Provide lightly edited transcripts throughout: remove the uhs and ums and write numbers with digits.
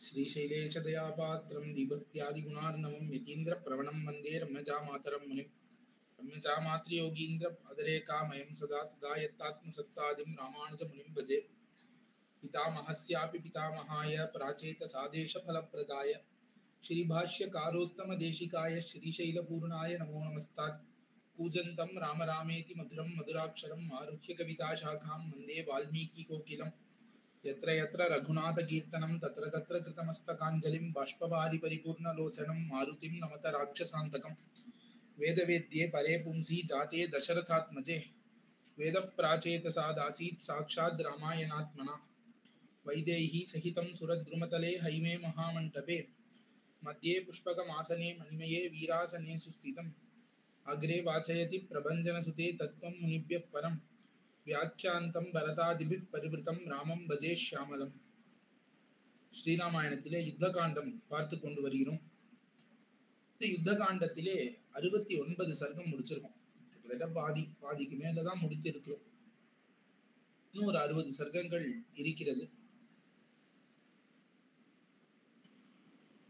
श्रीशैलेशदयापात्रं दीभक्त्यादिगुणार्णवं यतीन्द्रप्रवणं वन्दे रम्यजामातरं मुनिं रम्यजामातृयोगीन्द्रपादरेखामयं सदा तदा यत्तात्मसत्तादिं रामानुजमुनिं भजे। पितामहस्यापि पितामहाय प्राचेतसादेशफलप्रदाय श्रीभाष्यकारोत्तमदेशिकाय श्रीशैलपूर्णाय नमो नमस्तात्। कूजन्तं राम रामेति मधुरं मधुराक्षरम् आरुह्य कविताशाखां वन्दे वाल्मीकिकोकिलम्। यत्र यत्र रघुनाथकीर्तनं तत्र तत्र कृतमस्तकाञ्जलिं बाष्पवारि परिपूर्णलोचनं मारुतिं नमत राक्षसान्तकं। वेदवेद्ये परे पुंसि जाते दशरथात्मजे वेदः प्राचेतसादासीत् साक्षात् रामायणात्मना। वैदेही सहितं सुरद्रुमतले हैमे महामण्टपे मध्ये पुष्पकमासने मणिमये वीरासने सुस्थितम्। अग्रे वाचयति प्रभञ्जनसुते तत्त्वं मुनिभ्यः परं व्याख्यान्तं भरतादिभिः परिवृतं रामं भजे श्यामलं। ஸ்ரீராமாயணத்திலே யுத்த காண்டம் பார்த்து கொண்டு வருகிறோம். இந்த யுத்த காண்டத்திலே 69 சர்க்கம் முடிச்சிருக்கோம். கிட்டத்தட்ட பாதிக்கு மேலதான் முடித்து இருக்கிறோம். இன்னும் ஒரு 60 சர்க்கங்கள் இருக்கிறது.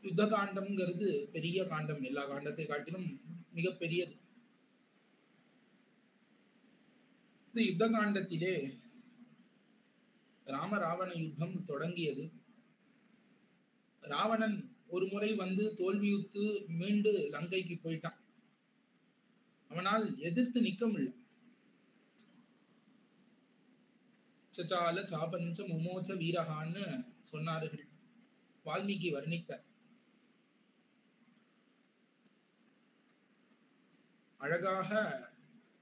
யுத்த காண்டம்ங்கிறது பெரிய காண்டம், எல்லா காண்டத்தை காட்டிலும் மிக பெரியது. இந்த யுத்த காண்டத்திலே ராமராவண யுத்தம் தொடங்கியது. ராவணன் ஒரு முறை வந்து தோல்வியுத்து மீண்டு லங்கைக்கு போயிட்டான். அவனால் எதிர்த்து நிக்க முடியல. சச்சால சாபஞ்ச முமோச்ச வீரகான்னு சொன்னார்கள், வால்மீகி வர்ணித்தார். அழகாக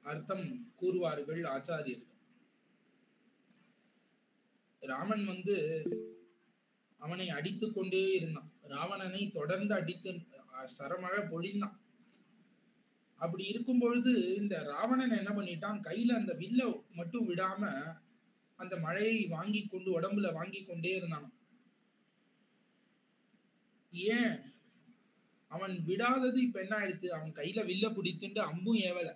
அர்த்தம் கூறுவார்கள் ஆச்சாரியர்கள். ராமன் வந்து அவனை அடித்து கொண்டே இருந்தான். ராவணனை தொடர்ந்து அடித்து சரமழை பொழிந்தான். அப்படி இருக்கும் பொழுது இந்த ராவணன் என்ன பண்ணிட்டான், கையில அந்த வில்ல மட்டும் விடாம அந்த மழையை வாங்கி கொண்டு உடம்புல வாங்கி கொண்டே இருந்தான். ஏன் அவன் விடாதது இப்ப என்ன ஆயிடுத்து, அவன் கையில வில்ல பிடித்துட்டு அம்பும் ஏவல,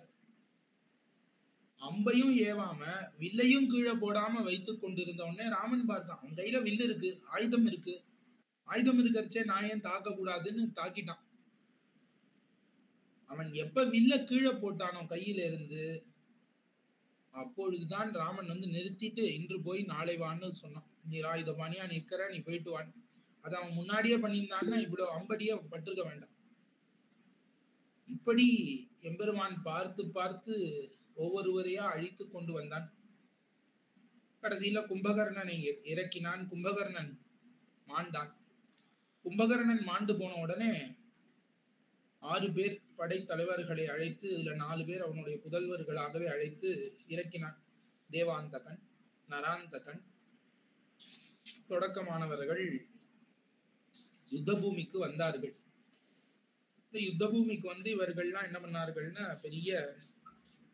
அம்பையும் ஏவாம வில்லையும் கீழே போடாம வைத்து கொண்டிருந்த உடனே ராமன் பார்த்தான், அவன் கையில வில்லு இருக்கு, ஆயுதம் இருக்கு, ஆயுதம் இருக்கிறச்சே நான் ஏன் தாக்க கூடாதுன்னு தாக்கிட்டான். அவன் எப்ப வில்ல கீழே போட்டானோ கையில இருந்து, அப்பொழுதுதான் ராமன் வந்து நிறுத்திட்டு இன்று போய் நாளை வான்னு சொன்னான். நீ ஆயுதபாணியா நிற்கிற, நீ போயிட்டு வான். அதை அவன் முன்னாடியே பண்ணியிருந்தான்னா இவ்வளவு அம்படியே பட்டிருக்க வேண்டாம். இப்படி எம்பெருமான் பார்த்து பார்த்து ஒவ்வொருவரையா அழித்து கொண்டு வந்தான். கடைசியில கும்பகர்ணனை இறக்கினான். கும்பகர்ணன் மாண்டான். கும்பகர்ணன் மாண்டு போன உடனே 6 பேர் படைத்தலைவர்களை அழைத்து, இதுல 4 பேர் அவனுடைய புதல்வர்களாகவே அழைத்து இறக்கினான். தேவாந்தகன், நராந்தகன் தொடக்கமானவர்கள் யுத்த பூமிக்கு வந்தார்கள். இந்த யுத்த பூமிக்கு வந்து இவர்கள்லாம் என்ன பண்ணார்கள்னா பெரிய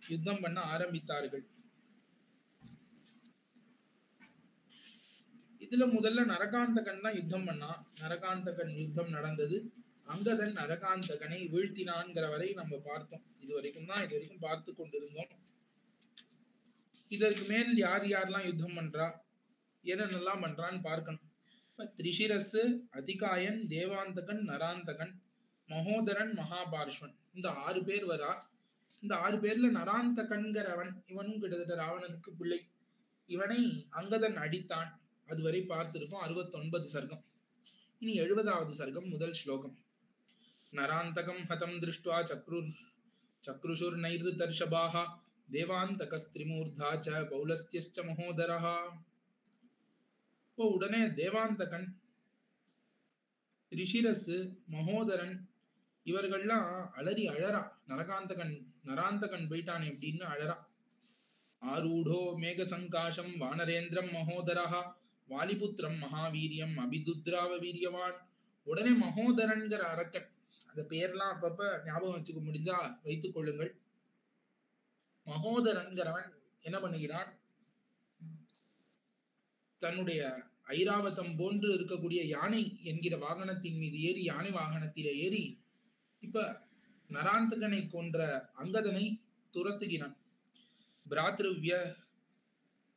யுத்தம் பண்ண ஆரம்பித்தார்கள். இதுல முதல்ல நரகாந்தகன் தான் யுத்தம் பண்ணான். நரகாந்தகன் யுத்தம் நடந்தது. அங்கதன் நரகாந்தகனை வீழ்த்தினான்கிற வரை நம்ம பார்த்தோம். இது வரைக்கும் பார்த்து கொண்டிருந்தோம். இதற்கு மேல் யார் யாரெல்லாம் யுத்தம் பண்றா, என்னென்னலாம் பண்றான்னு பார்க்கணும். திரிஷிரசு, அதிகாயன், தேவாந்தகன், நராந்தகன், மகோதரன், மகாபார்ஷ்வன், இந்த 6 பேர் வரா. இந்த 6 பேர்ல நராந்தகன்கிறவன், இவனும் கிட்டத்தட்ட ராவணனுக்கு பிள்ளை. இவனை அங்கதன் அடித்தான். அதுவரை பார்த்திருக்கோம். 69 சர்க்கம். இனி 70வது சர்க்கம், முதல் ஸ்லோகம். நராந்தகம் ஹதம் திருஷ்டுவா சக்ருஷுர் நைர்தர்ஷபாஹ தேவாந்தகஸ்திரிமூர்தா ச பௌலஸ்த்யஸ்ச மகோதரஹ. உடனே தேவாந்தகன், திரிஷிரசு, மகோதரன் இவர்கள்லாம் அலறி அழறா. நராந்தகன் போயிட்டானே அப்படின்னு அழறா. ஆரூடோ மேக சங்காசம் வானரேந்திரம் மகோதரஹா வாலிபுத்திரம் மகாவீரியம் அபிதுத்ராவ வீரியவான். உடனே மகோதரன்கிற அரக்கன், அந்த பேர்லாம் அப்பப்ப ஞாபகம் வச்சுக்க முடிஞ்சா வைத்துக் கொள்ளுங்கள். மகோதரன்கிறவன் என்ன பண்ணுகிறான், தன்னுடைய ஐராவதம் போன்று இருக்கக்கூடிய யானை என்கிற வாகனத்தின் மீது ஏறி, யானை வாகனத்தில ஏறி இப்ப நராந்தகனை கொன்ற அங்கதனை துரத்துகிறான்.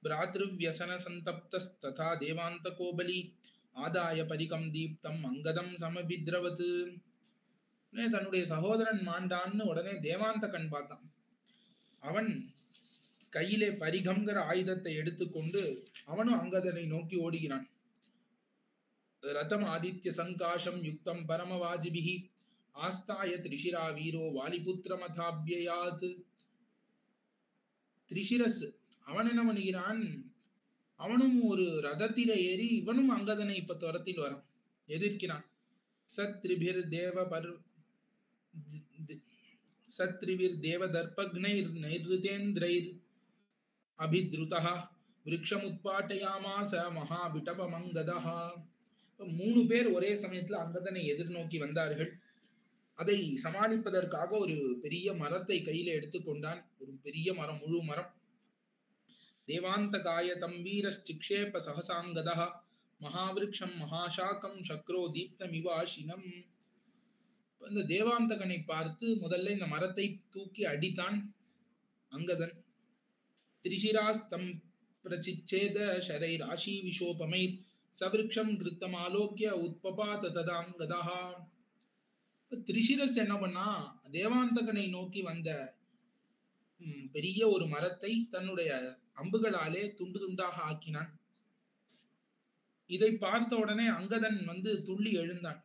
பிராத்ருவ்யசன சந்தப்தஸ்ததா தேவாந்தகோ பலி ஆதாய பரிகம் தீப்தம் அங்கதம் சமபித்ரவது. தன்னுடைய சகோதரன் மாண்டான்னு உடனே தேவாந்தகன் பார்த்தான். அவன் கையிலே பரிகம்ங்கிற ஆயுதத்தை எடுத்துக்கொண்டு அவனும் அங்கதனை நோக்கி ஓடுகிறான். ரதம் ஆதித்ய சங்காஷம் யுக்தம் பரமவாஜிபிஹி ஆஸ்தாய திரிஷிரா வீரோ வாலிபுத்திரமதாபியாத். திரிஷிரஸ் அவன் என்ன பண்ணுகிறான், அவனும் ஒரு ரதத்தில ஏறி இவனும் அங்கதனை இப்ப துரத்தில் வரான், எதிர்க்கிறான். சத்ரிபிர் தேவ தர்பக்னைர் நைருதேந்திரைர் அபித்ருதஹ விருக்ஷமுத்பாட்டயாமாச மகாவிடபமங்கதஹ. 3 பேர் ஒரே சமயத்துல அங்கதனை எதிர்நோக்கி வந்தார்கள். அதை சமாளிப்பதற்காக ஒரு பெரிய மரத்தை கையில எடுத்துக்கொண்டான். ஒரு பெரிய மரம், முழு மரம். தேவாந்தகாய தம் வீரஸ்சிக்ஷேப சகசாங்கதஹ மகாவிருக்ஷம் மகாசாக்கம் சக்ரோ தீப்தமிவாஷினம். இந்த தேவாந்தகனை பார்த்து முதல்ல இந்த மரத்தை தூக்கி அடித்தான் அங்கதன். திரிஷிராஸ்தம் பிரசிச்சேத ஷரை ராஷி விஷோபமை சவிருக்ஷம் கிருத்தமாலோக்கிய உத்பபாத ததாங்கதஹ. திரிஷிரஸ் என்ன பண்ணா, தேவாந்தகனை நோக்கி வந்த பெரிய ஒரு மரத்தை தன்னுடைய அம்புகளாலே துண்டு துண்டாக ஆக்கினான். இதை பார்த்த உடனே அங்கதன் துள்ளி எழுந்தான்.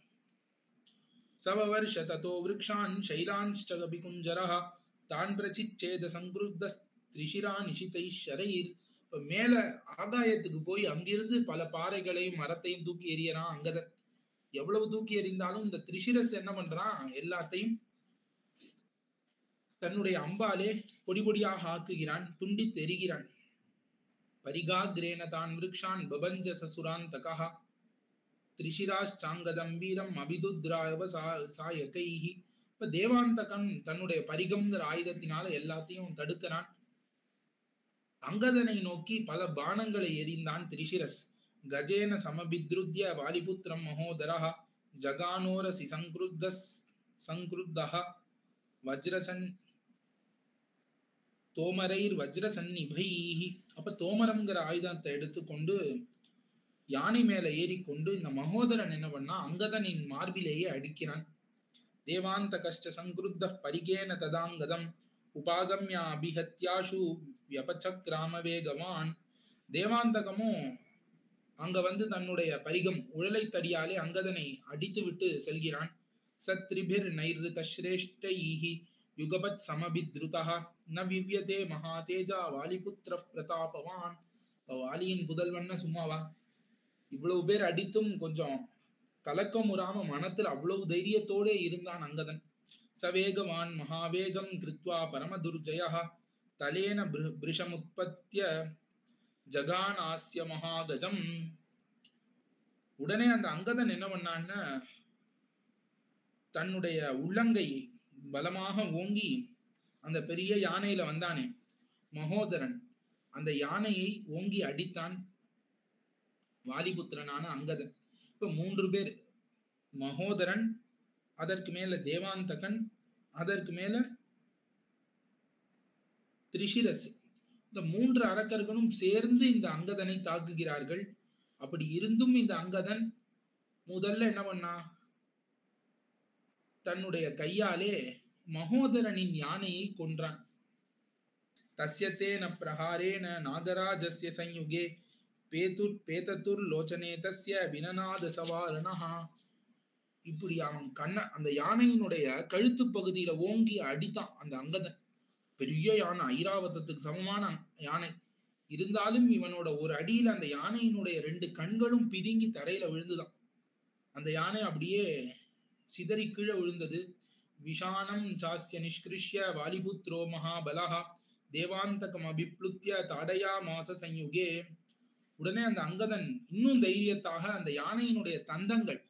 சவவர்ஷ ததோ விருக்ஷான் சைலான்ஸ்சகபி குஞ்சரஹ தான் பிரசிச்சேத சங்கிருத்த திரிஷிரா நிஷிதை ஷரைர். மேல ஆகாயத்துக்கு போய் அங்கிருந்து பல பாறைகளையும் மரத்தையும் தூக்கி எறியறான் அங்கதன். எவ்வளவு தூக்கி எறிந்தாலும் இந்த திரிஷிரஸ் என்ன பண்றான், எல்லாத்தையும் தன்னுடைய அம்பாலே பொடி பொடியாக ஆக்குகிறான், துண்டி தெரிகிறான். பரிகாக்ரேன தான் விருக்ஷான் பபஞ்ச சசுராந்தகஹ திரிஷிராச்சாங்கதம் வீரம் அபிதுத்ராயவ சாயகைஹி. இப்ப தேவாந்தகன் தன்னுடைய பரிகம்ங்கிற ஆயுதத்தினால எல்லாத்தையும் தடுக்கிறான். அங்கதனை நோக்கி பல பானங்களை எறிந்தான் திரிஷிரஸ். கஜேன சமபித்ருத்ய வாலிபுத்திரம் மகோதரஹ ஜகானோரசி சங்கிருத்தஹ வஜ்ரசன் தோமரைர் வஜ்ரசன்னிபைஹி. அப்ப தோமரம்ங்கிற ஆயுதத்தை எடுத்துக்கொண்டு யானை மேல ஏறிக்கொண்டு இந்த மகோதரன் என்ன பண்ணா, அங்கதனின் மார்பிலேயே அடிக்கிறான். தேவாந்த கஷ்ட சங்கிருத்த பரிகேன ததாங்கதம் உபாகம்யா அபிஹத்யாஷு வியபச்சக்ராம வேகவான். தேவாந்தகமும் அங்க தன்னுடைய பரிகம் உழலை தடியாலே அங்கதனை அடித்து விட்டு செல்கிறான். சத்ரிபிர் நைருத ஸ்ரேஷ்டைஹி யுகபத் சமபித்ருதஹ ந விவ்யதே மகாதேஜா வாலிபுத்திர பிரதாபவான். வாலியின் புதல்வன் சும்மாவா, இவ்வளவு பேர் அடித்தும் கொஞ்சம் கலக்கம் உறாம மனத்தில் அவ்வளவு தைரியத்தோட இருந்தான் அங்கதன். சவேகவான் மகாவேகம் கிருத்வா பரமதுர்ஜயஹ தலேன பிருஷமுத்பத்ய ஜகானாஸ்ய மகாகஜம். உடனே அந்த அங்கதன் என்ன பண்ணான்னு, தன்னுடைய உள்ளங்கையை பலமாக ஓங்கி அந்த பெரிய யானையில வந்தானே மகோதரன், அந்த யானையை ஓங்கி அடித்தான் வாலிபுத்திரனான அங்கதன். இப்ப 3 பேர், மகோதரன், அதற்கு மேல தேவாந்தகன், அதற்கு மேல திரிஷிரஸ். இந்த 3 அரக்கர்களும் சேர்ந்து இந்த அங்கதனை தாக்குகிறார்கள். அப்படி இருந்தும் இந்த அங்கதன் முதல்ல என்ன பண்ணா, தன்னுடைய கையாலே மகோதரனின் யானையை கொன்றான். தஸ்யத்தேன பிரஹாரேன நாகராஜஸ்ய சயுகே பேதத்துர் லோச்சனே தஸ்ய வினநாத சவாரணஹா. இப்படி அவன் அந்த யானையினுடைய கழுத்து பகுதியில ஓங்கி அடித்தான் அந்த அங்கதன். பெரிய யானை, ஐராவதத்துக்கு சமமான யானை. இருந்தாலும் இவனோட ஒரு அடியில அந்த யானையினுடைய 2 கண்களும் பிதுங்கி தரையில விழுந்துதான். அந்த யானை அப்படியே சிதறி கீழே விழுந்தது. விஷானம் சாஸ்ய நிஷ்கிருஷ்ய வாலிபுத்ரோ மகாபலஹா தேவாந்தகம் அபிப்ளுத்ய தாடயா மாச சயுகே. உடனே அந்த அங்கதன் இன்னும் தைரியத்தாக அந்த யானையினுடைய தந்தங்கள்,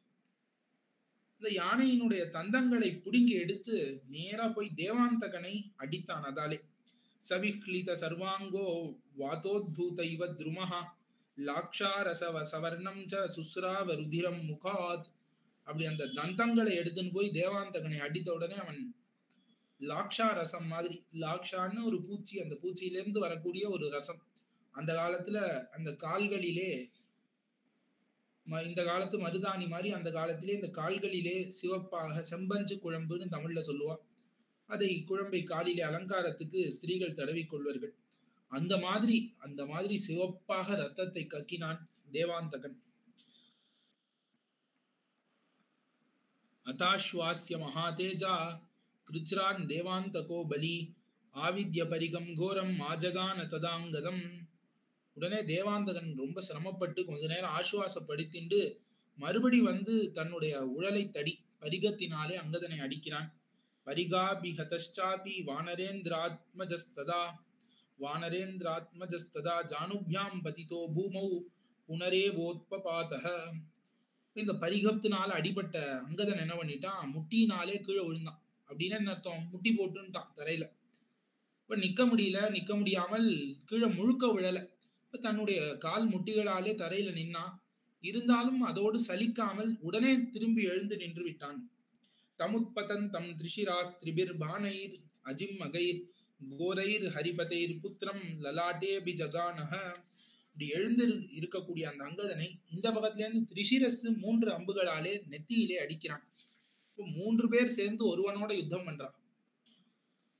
இந்த யானையினுடைய தந்தங்களை புடுங்கி எடுத்து நேரா போய் தேவாந்தகனை அடித்தான். அதாலே சவிக்லித சர்வாங்கோ வாதோத்தூதைவ த்ருமஹா லாக்ஷாரசவ சவர்ணம் ச சுஸ்ராவ ருதிரம் முகாத். அப்படி அந்த தந்தங்களை எடுத்துன்னு போய் தேவாந்தகனை அடித்த உடனே அவன் லாக்ஷா ரசம் மாதிரி, லாக்ஷான்னு ஒரு பூச்சி, அந்த பூச்சியிலிருந்து வரக்கூடிய ஒரு ரசம். அந்த காலத்துல அந்த கால்களிலே இந்த காலத்து மருதாணி மாதிரி அந்த காலத்திலே இந்த கால்களிலே சிவப்பாக செம்பஞ்சு குழம்புன்னு தமிழ்ல சொல்லுவா. அதை குழம்பை காலிலே அலங்காரத்துக்கு ஸ்திரீகள் தடவிக் கொள்வார்கள். அந்த மாதிரி சிவப்பாக ரத்தத்தை கக்கினான் தேவாந்தகன். அதாஸ்வாஸ்ய மகாதேஜா கிருச்ரான் தேவாந்தகோ பலி ஆவித்ய பரிகம் கோரம் ஆஜகான ததாங்கதம். உடனே தேவாந்தகன் ரொம்ப சிரமப்பட்டு கொஞ்ச நேரம் ஆசுவாசப்படுத்திண்டு மறுபடி தன்னுடைய உழலை தடி பரிகத்தினாலே அங்கதனை அடிக்கிறான். பரிகாபிஹதச்சாபி வானரேந்திராத்மஜஸ்ததா ஜானுபியாம் பதிதோ பூமௌ புனரேவோத்பபாதஹ. இந்த பரிகத்தினால அடிபட்ட அங்கதன் என்ன பண்ணிட்டான், முட்டினாலே கீழே விழுந்தான். அப்படின்னு என்ன அர்த்தம், முட்டி போட்டுட்டான் தரையில. இப்ப நிக்க முடியாமல் கீழே முழுக்க விழல. இப்ப தன்னுடைய கால் முட்டிகளாலே தரையில நின்னான். இருந்தாலும் அதோடு சலிக்காமல் உடனே திரும்பி எழுந்து நின்று விட்டான். தமுத்பதன் தம் திரிஷிராஸ் திரிபிர் பானைர் அஜிம் மகைர் கோரைர் ஹரிபதைர் புத்திரம் லலாட்டே பிஜகானஹ. இப்படி எழுந்து இருக்கக்கூடிய அந்த அங்கதனை இந்த பக்கத்துல இருந்து திரிஷிரஸ் 3 அம்புகளாலே நெத்தியிலே அடிக்கிறான். இப்போ 3 பேர் சேர்ந்து ஒருவனோட யுத்தம் பண்றான்.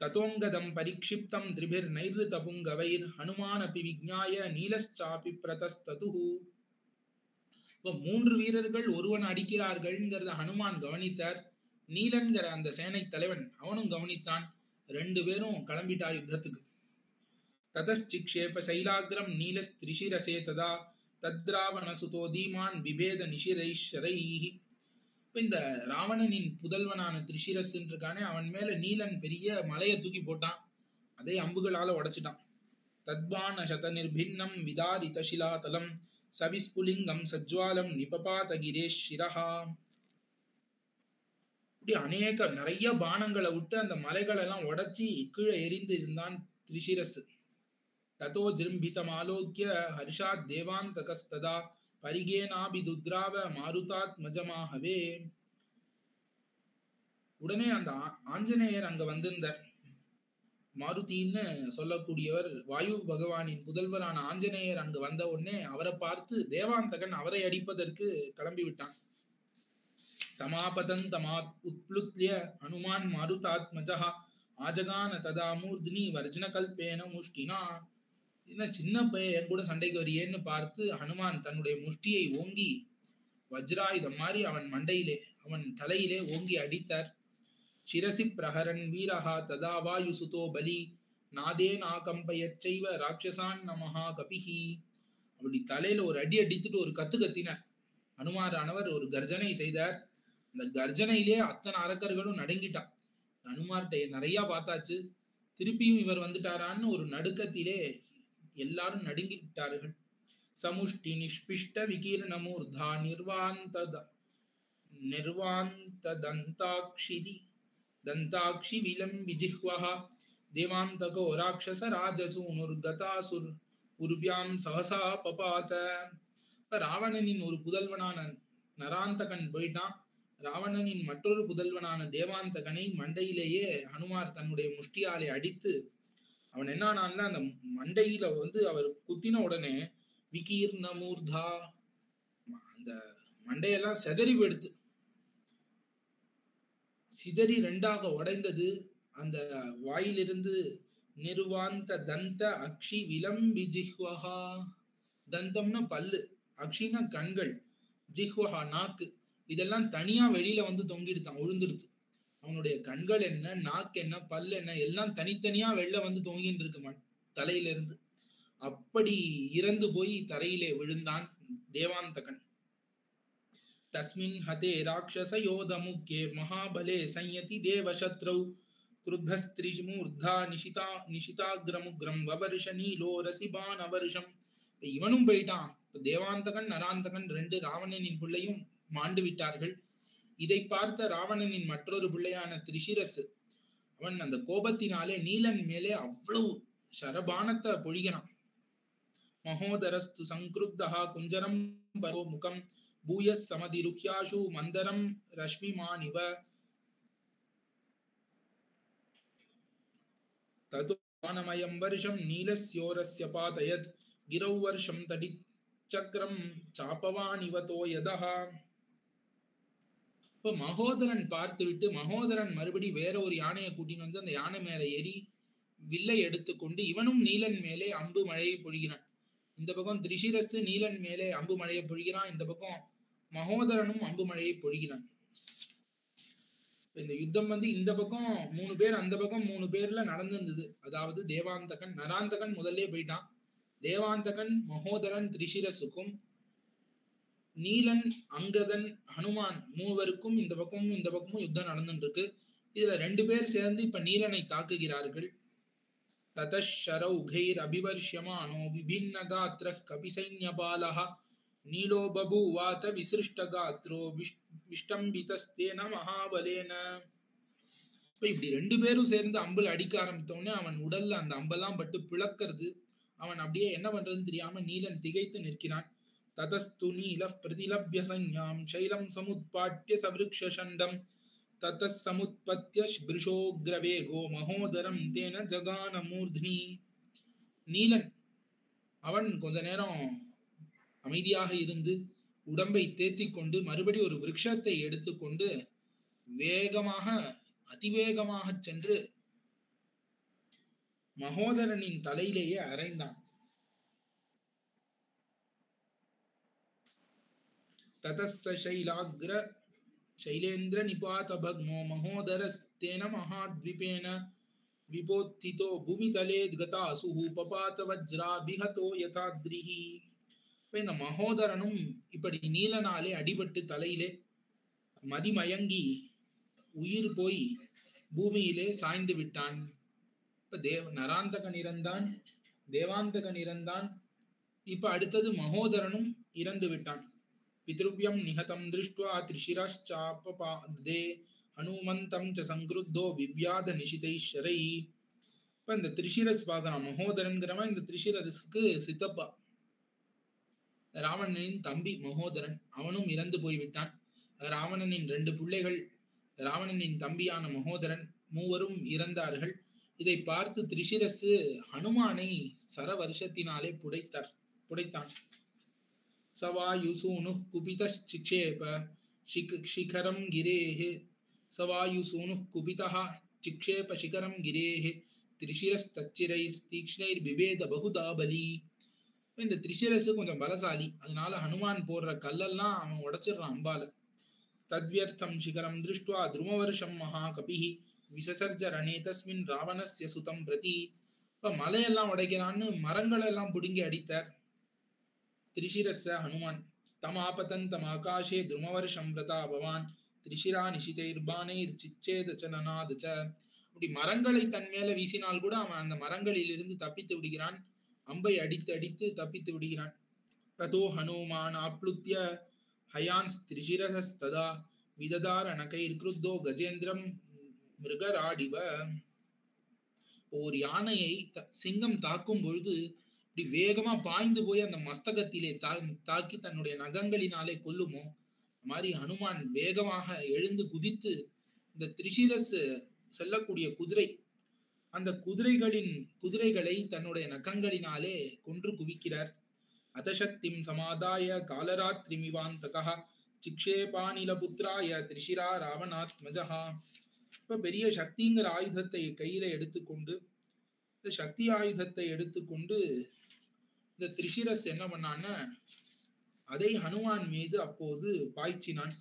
ததோங்கதம் பரிக்ஷிப்தம் திரிபிர் நைர்ருத புங்கவைர் ஹனுமானபி விக்ஞாய நீலச்சாபி பிரதஸ்ததுஹு. இப்போ 3 வீரர்கள் ஒருவன் அடிக்கிறார்கள்ங்கிறத ஹனுமான் கவனித்தார். நீலன்கிற அந்த சேனை தலைவன் அவனும் கவனித்தான். 2 பேரும் கிளம்பிட்டா யுத்தத்துக்கு. ததச்சிக்ஷேப சைலாகிரம் நீலஸ் திரிஷிரசே ததா தத்ராவண சுதோ தீமான் விபேத நிஷிதைஷரைஹி. இப்ப இந்த ராவணனின் புதல்வனான திரிஷிரஸ் இருக்கானே, அவன் மேல நீலன் பெரிய மலையை தூக்கி போட்டான். அதை அம்புகளால உடைச்சிட்டான். தத்வான சத நிர்பின்னம் விதாரித சிலாதலம் சவிஸ்புலிங்கம் சஜ்வாலம் நிபபாத கிரேஷ் சிரஹா. இப்படி நிறைய பானங்களை விட்டு அந்த மலைகள் எல்லாம் உடைச்சி கீழே எரிந்து இருந்தான் திரிஷிரஸ். ததோ ஜிரும்பிதம் ஆலோக்கிய ஹர்ஷாத் தேவாந்தகஸ்ததா பரிகேனாபிதுத்ராவ மாருதாத் மஜமாஹவே. உடனே அந்த ஆஞ்சநேயர் அங்க வந்திருந்தார். மாருதின்னு சொல்லக்கூடியவர், வாயு பகவானின் புதல்வரான ஆஞ்சநேயர் அங்கு வந்த உடனே அவரை பார்த்து தேவாந்தகன் அவரை அடிப்பதற்கு கிளம்பி விட்டான். தமாபதன் தமாத் உத்ப்ளுத்ய ஹனுமான் மாருதாத்மஜா ஆஜகான ததா மூர்த்னி வர்ஜன கல்பேன முஷ்டினா. என்ன சின்ன பையன் என் கூட சண்டைக்கு வரியேன்னு பார்த்து ஹனுமான் தன்னுடைய முஷ்டியை ஓங்கி வஜ்ராயுதம் மாதிரி அவன் தலையிலே ஓங்கி அடித்தார். சிரசி பிரஹரன் வீரஹா ததா வாயு சுதோ பலி நாதே நாகம்பயச்சைவ ராட்சசான் நமஹா கபிஹி. அப்படி தலையில ஒரு அடி அடித்துட்டு ஒரு கத்து கத்தினார். ஹனுமாரானவர் ஒரு கர்ஜனை செய்தார். அந்த கர்ஜனையிலே அத்தனை அரக்கர்களும் நடுங்கிட்டான். ஹனுமார்கிட்ட நிறைய பார்த்தாச்சு, திருப்பியும் இவர் வந்துட்டாரான்னு ஒரு நடுக்கத்திலே எல்லாரும் நடுங்கி விட்டார்கள். சமுஷ்டி நிஷ்பிஷ்ட விகீர்ணமூர்தா நிர்வாந்த தந்தாக்ஷி விலம்பிஜிஹ்வஹ தேவாந்தகோ ராட்சச ராஜசூனுர்கதாசுர் உர்வ்யாம் சஹசா பபாத. ராவணனின் ஒரு புதல்வனான நராந்தகன் போயிட்டான். ராவணனின் மற்றொரு புதல்வனான தேவாந்தகனை மண்டையிலேயே ஹனுமார் தன்னுடைய முஷ்டியாலே அடித்து அவன் என்னானான்ல அந்த மண்டையில அவர் குத்தின உடனே விகீர்ண மூர்தா அந்த மண்டையெல்லாம் சிதறி எடுத்து சிதறி 2ஆக உடைந்தது. அந்த வாயிலிருந்து நிர்வாந்த தந்த அக்ஷி விலம்பி ஜிஹ்வஹா. தந்தம்னா பல்லு, அக்ஷினா கண்கள், ஜிஹ்வஹா நாக்கு, இதெல்லாம் தனியா வெளியில தொங்கிடுதான், உழுந்துடுது. அவனுடைய கண்கள் என்ன, நாக்கு என்ன, பல் என்ன, எல்லாம் தனித்தனியா வெளில தொங்கிட்டு இருக்கு தலையில இருந்து. அப்படி இறந்து போய் தரையிலே விழுந்தான் தேவாந்தகன். தஸ்மின் ஹதே ராட்சச யோத முக்கே மகாபலே சயதி தேவசத்ரௌ கிருத்தஸ்திரிமூர்தா நிஷிதாகிரமுக்ரம் வவர்ஷ நீலோ ரசிபான் அவர்ஷம். இவனும் போயிட்டான். தேவாந்தகன் நராந்தகன் 2 ராவணனின் பிள்ளையும் மாண்டு விட்டார்கள். இதை பார்த்த ராவணனின் மற்றொரு பிள்ளையான திரிஷிரஸ் அவன் அந்த கோபத்தினாலே நீலன் மேலே அவ்வளவு சரபானத்தை பொழிகிறான். மகோதரஸ்து சங்கிருத்தஹா குஞ்சரம் பரோ முகம் பூயஸ் சமதிருஹ்யாஷு மந்தரம் ரஷ்மிமானிவ ததோ வானமயம் வருஷம் நீலஸ்யோரஸ்ய பாதயத் கிரௌ வருஷம் தடிச்ச சக்கரம் சாப்பவானிவதோ யதஹ. இப்ப மகோதரன் பார்த்துவிட்டு மகோதரன் மறுபடி வேற ஒரு யானையை கூட்டின்னு வந்து அந்த யானை மேல ஏறி வில்லை எடுத்துக்கொண்டு இவனும் நீலன் மேலே அம்பு மழையை பொழிகிறான். இந்த பக்கம் திரிசிரசு நீலன் மேலே அம்பு மழையை பொழிகிறான், இந்த பக்கம் மகோதரனும் அம்பு மழையை பொழிகிறான். இந்த யுத்தம் வந்து இந்த பக்கம் 3 பேர், அந்த பக்கம் 3 பேர்ல நடந்திருந்தது. அதாவது தேவாந்தகன் நராந்தகன் முதல்ல போயிட்டான். தேவாந்தகன் மகோதரன் திரிசிரசுக்கும் நீலன் அங்கதன் ஹனுமான் மூவருக்கும் இந்த பக்கமும் யுத்தம் நடந்துட்டு இருக்கு. இதுல 2 பேர் சேர்ந்து இப்ப நீலனை தாக்குகிறார்கள். ததஷரௌகைர் அபிவர்ஷ்யமானோ விபின்னகாத்ரஹ் கபிசைன்யபாலஹ நீலோ பபூவாத விசிருஷ்டகாத்ரோ விஷ்டம்பிதஸ்தேன மகாபலேன. இப்ப இப்படி 2 பேரும் சேர்ந்து அம்புல அடிக்க ஆரம்பித்தோடனே அவன் உடல்ல அந்த அம்பெல்லாம் பட்டு பிளக்கிறது. அவன் அப்படியே என்ன பண்றதுன்னு தெரியாம நீலன் திகைத்து நிற்கிறான். ததஸ்து நீல பிரதிலப்ய சஞ்ஞாம் சைலம் சமுத்பாட்ய சவிருக்ஷண்டம் ததஸ் சமுத்பத்ய ஸ்பிருஷோக்ரவேகோ மகோதரம் தேன ஜகான மூர்த்னி. நீலன் அவன் கொஞ்ச நேரம் அமைதியாக இருந்து உடம்பை தேத்தி கொண்டு மறுபடி ஒரு விருட்சத்தை எடுத்துக்கொண்டு வேகமாக அதிவேகமாக சென்று மகோதரனின் தலையிலேயே அறைந்தான். ததஸ்ஸ சைலாக்ர சைலேந்திர நிபாத பக்னோ மகோதரஸ்தேன மகாத்விபேன விபோத்திதோ பூமிதலே கதாசுஹு பபாத வஜ்ராபிஹதோ யதாத்ரிஹி. இந்த மகோதரனும் இப்படி நீலனாலே அடிபட்டு தலையிலே மதிமயங்கி உயிர் போய் பூமியிலே சாய்ந்து விட்டான். இப்ப நராந்தகன் இறந்தான், தேவாந்தகன் இறந்தான், இப்ப அடுத்தது மகோதரனும் இறந்து விட்டான். பித்ருவ்யம் நிஹதம் திருஷ்ட்வா திரிஷிரச்சாபபாதே ஹனுமந்தம் ச சங்கிருத்தோ விவ்யாத நிஷிதைஷரை. இப்ப இந்த திரிஷிரஸ் பாக்குறான். மகோதரன்கிறவன் இந்த திரிஷிரஸ்க்கு சித்தப்பா, ராவணனின் தம்பி மகோதரன். அவனும் இறந்து போய்விட்டான். ராவணனின் 2 பிள்ளைகள், ராவணனின் தம்பியான மகோதரன் மூவரும் இறந்தார்கள். இதை பார்த்து திரிஷிரசு ஹனுமானை சரவர்ஷத்தினாலே புடைத்தான். சவாயுசூனு குபிதச்சிக்ஷேப சிகரம் கிரேஹே சவாயுசூனு குபிதஹ சிக்ஷேப சிகரம் கிரேஹே திரிஷிரஸ்தச்சிரைர் தீக்ஷ்ணைர் பிபேத பகுதாபலி. இந்த திரிஷிரசு கொஞ்சம் பலசாலி, அதனால ஹனுமான் போடுற கல்லெல்லாம் அவன் உடைச்சிடறான் அம்பால. தத்வியர்த்தம் சிகரம் திருஷ்டுவா துருமவர்ஷம் மகா கபிஹி விசசர்ஜ ரணே தஸ்மின் ராவணஸ்ய சுதம் பிரதி. இப்ப மலையெல்லாம் உடைக்கிறான்னு மரங்களை எல்லாம் புடுங்கி அடித்தார் திரிஷிரஸ்ஸ ஹனுமான். தம் ஆபதன் தம் ஆகாஷே துருமவர்ஷம் பிரதா பவான் திரிஷிரா நிஷிதைர்பானைர் சிச்சேதச்சனநாதச்ச. அப்படி மரங்களை தன் மேல வீசினால் கூட அவன் அந்த மரங்களில் இருந்து தப்பித்து விடுகிறான். அம்பை அடித்து அடித்து தப்பித்து விடுகிறான். ததோ ஹனுமான் ஆப்ளுத்ய ஹயான்ஸ் திரிஷிரசஸ்ததா விததார நகைர் கிருத்தோ கஜேந்திரம் மிருகராடிவ. ஒரு யானையை சிங்கம் தாக்கும் பொழுது இப்படி வேகமா பாய்ந்து போய் அந்த மஸ்தகத்திலே தாக்கி தன்னுடைய நகங்களினாலே கொல்லுமோ மாதிரி ஹனுமான் வேகமாக எழுந்து குதித்து இந்த திரிஷிரஸ் செல்லக்கூடிய குதிரை, அந்த குதிரைகளை தன்னுடைய நகங்களினாலே கொன்று குவிக்கிறார். அதசக்திம் சமாதாய காலராத்ரிமிவாந்தகா சிக்ஷேபானில புத்திராய திரிஷிரா ராவணாத்மஜஹா. இப்ப பெரிய சக்திங்கிற ஆயுதத்தை கையில எடுத்துக்கொண்டு, இந்த சக்தி ஆயுதத்தை எடுத்துக்கொண்டு இந்த திரிஷிரஸ் என்ன பண்ணான்னா அதை ஹனுமான் மீது அப்போது பாய்ச்சினான்.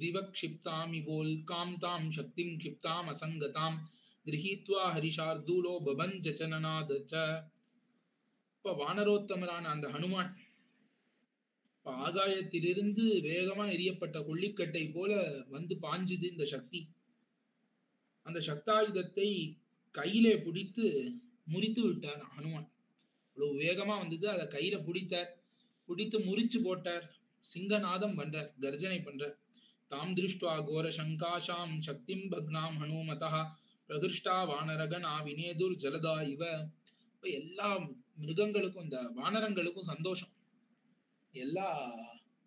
திவக்ஷிப்தாமிவோல் காம்தாம் சக்திம் க்ஷிப்தாம் அசங்கதாம் கிரஹீத்வா ஹரிஷார்தூலோ பபஞ்சச்சனநாதச்ச. இப்ப வானரோத்தமரான அந்த ஹனுமான் ஆகாயத்திலிருந்து வேகமா எரியப்பட்ட கொள்ளிக்கட்டை போல வந்து பாஞ்சுது இந்த சக்தி. அந்த சக்தாயுதத்தை கையிலே பிடித்து முறித்து விட்டார் ஹனுமான். அவ்வளவு வேகமா வந்தது, அதை கையில பிடித்து முறிச்சு போட்டார். சிங்கநாதம் பண்றார், கர்ஜனை பண்றார். தாம் திருஷ்டுவா கோர சங்காஷாம் சக்திம் பக்னாம் ஹனுமதா பிரகிருஷ்டா வானரகனா வினேதுர் ஜலதா இவ. இப்ப எல்லா மிருகங்களுக்கும், இந்த வானரங்களுக்கும் சந்தோஷம். எல்லா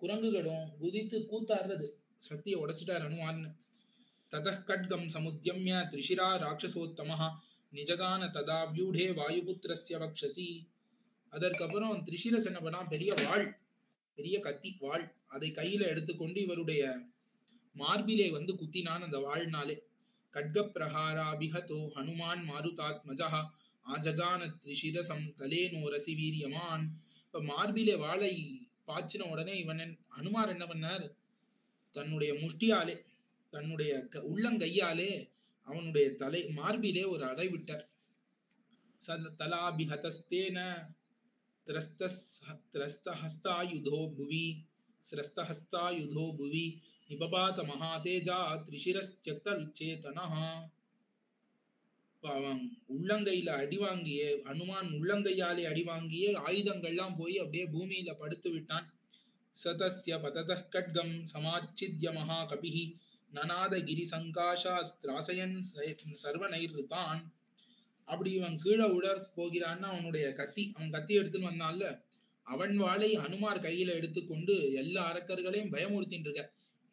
குரங்குகளும் குதித்து கூத்தாடுறது, சக்தியை உடைச்சிட்டார் ஹனுமான். ததः கட்கம் சமுத்யம்ய திரிஷிரா ராட்சசோத்தமஹ நிஜகான ததா வியூடே வாயுபுத்திரஸ்ய வக்ஷசி. அதற்கப்புறம் திரிசிரஸ் என்ன பண்ணா, பெரிய வாள், பெரிய கத்தி வாள், அதை கையில எடுத்துக்கொண்டு இவருடைய மார்பிலே வந்து குத்தினான் அந்த வாழ்நாளே. கட்க பிரஹாராபிஹதோ ஹனுமான் மாருதாத்மஜா ஆஜகான திரிசிரசம் தலேனோ ரசி வீரியமான். இப்ப மார்பிலே வாளை பாய்ச்சின உடனே ஹனுமார் என்ன பண்ணார், தன்னுடைய முஷ்டியாலே, தன்னுடைய உள்ளங்கையாலே அவனுடைய தலை மார்பிலே ஒரு அறை விட்டார். தலாபிஹதஸ்தேன திரஸ்தஹஸ்தாயுதோ புவி ஸ்ரஸ்தஹஸ்தாயுதோ புவி நிபபாத மகாதேஜா திரிசிரஸ்த்யக்தல்சேதனஹ. அவன் உள்ளங்கையில அடிவாங்கிய ஹனுமான் உள்ளங்கையாலே அடிவாங்கிய ஆயுதங்கள்லாம் போய் அப்படியே பூமியில படுத்து விட்டான். சதஸ்ய பததः கட்கம் சமாச்சித்ய மகா கபிஹி நநாத கிரி சங்காஷாஸ்திராசயன் சர்வநைர்தான். அப்படி இவன் கீழே உட போகிறான்னு அவனுடைய அவன் கத்தி எடுத்துன்னு வந்தான்ல, அவன் வாளை ஹனுமார் கையில எடுத்துக்கொண்டு எல்லா அரக்கர்களையும் பயமுறுத்தின்னு இருக்க.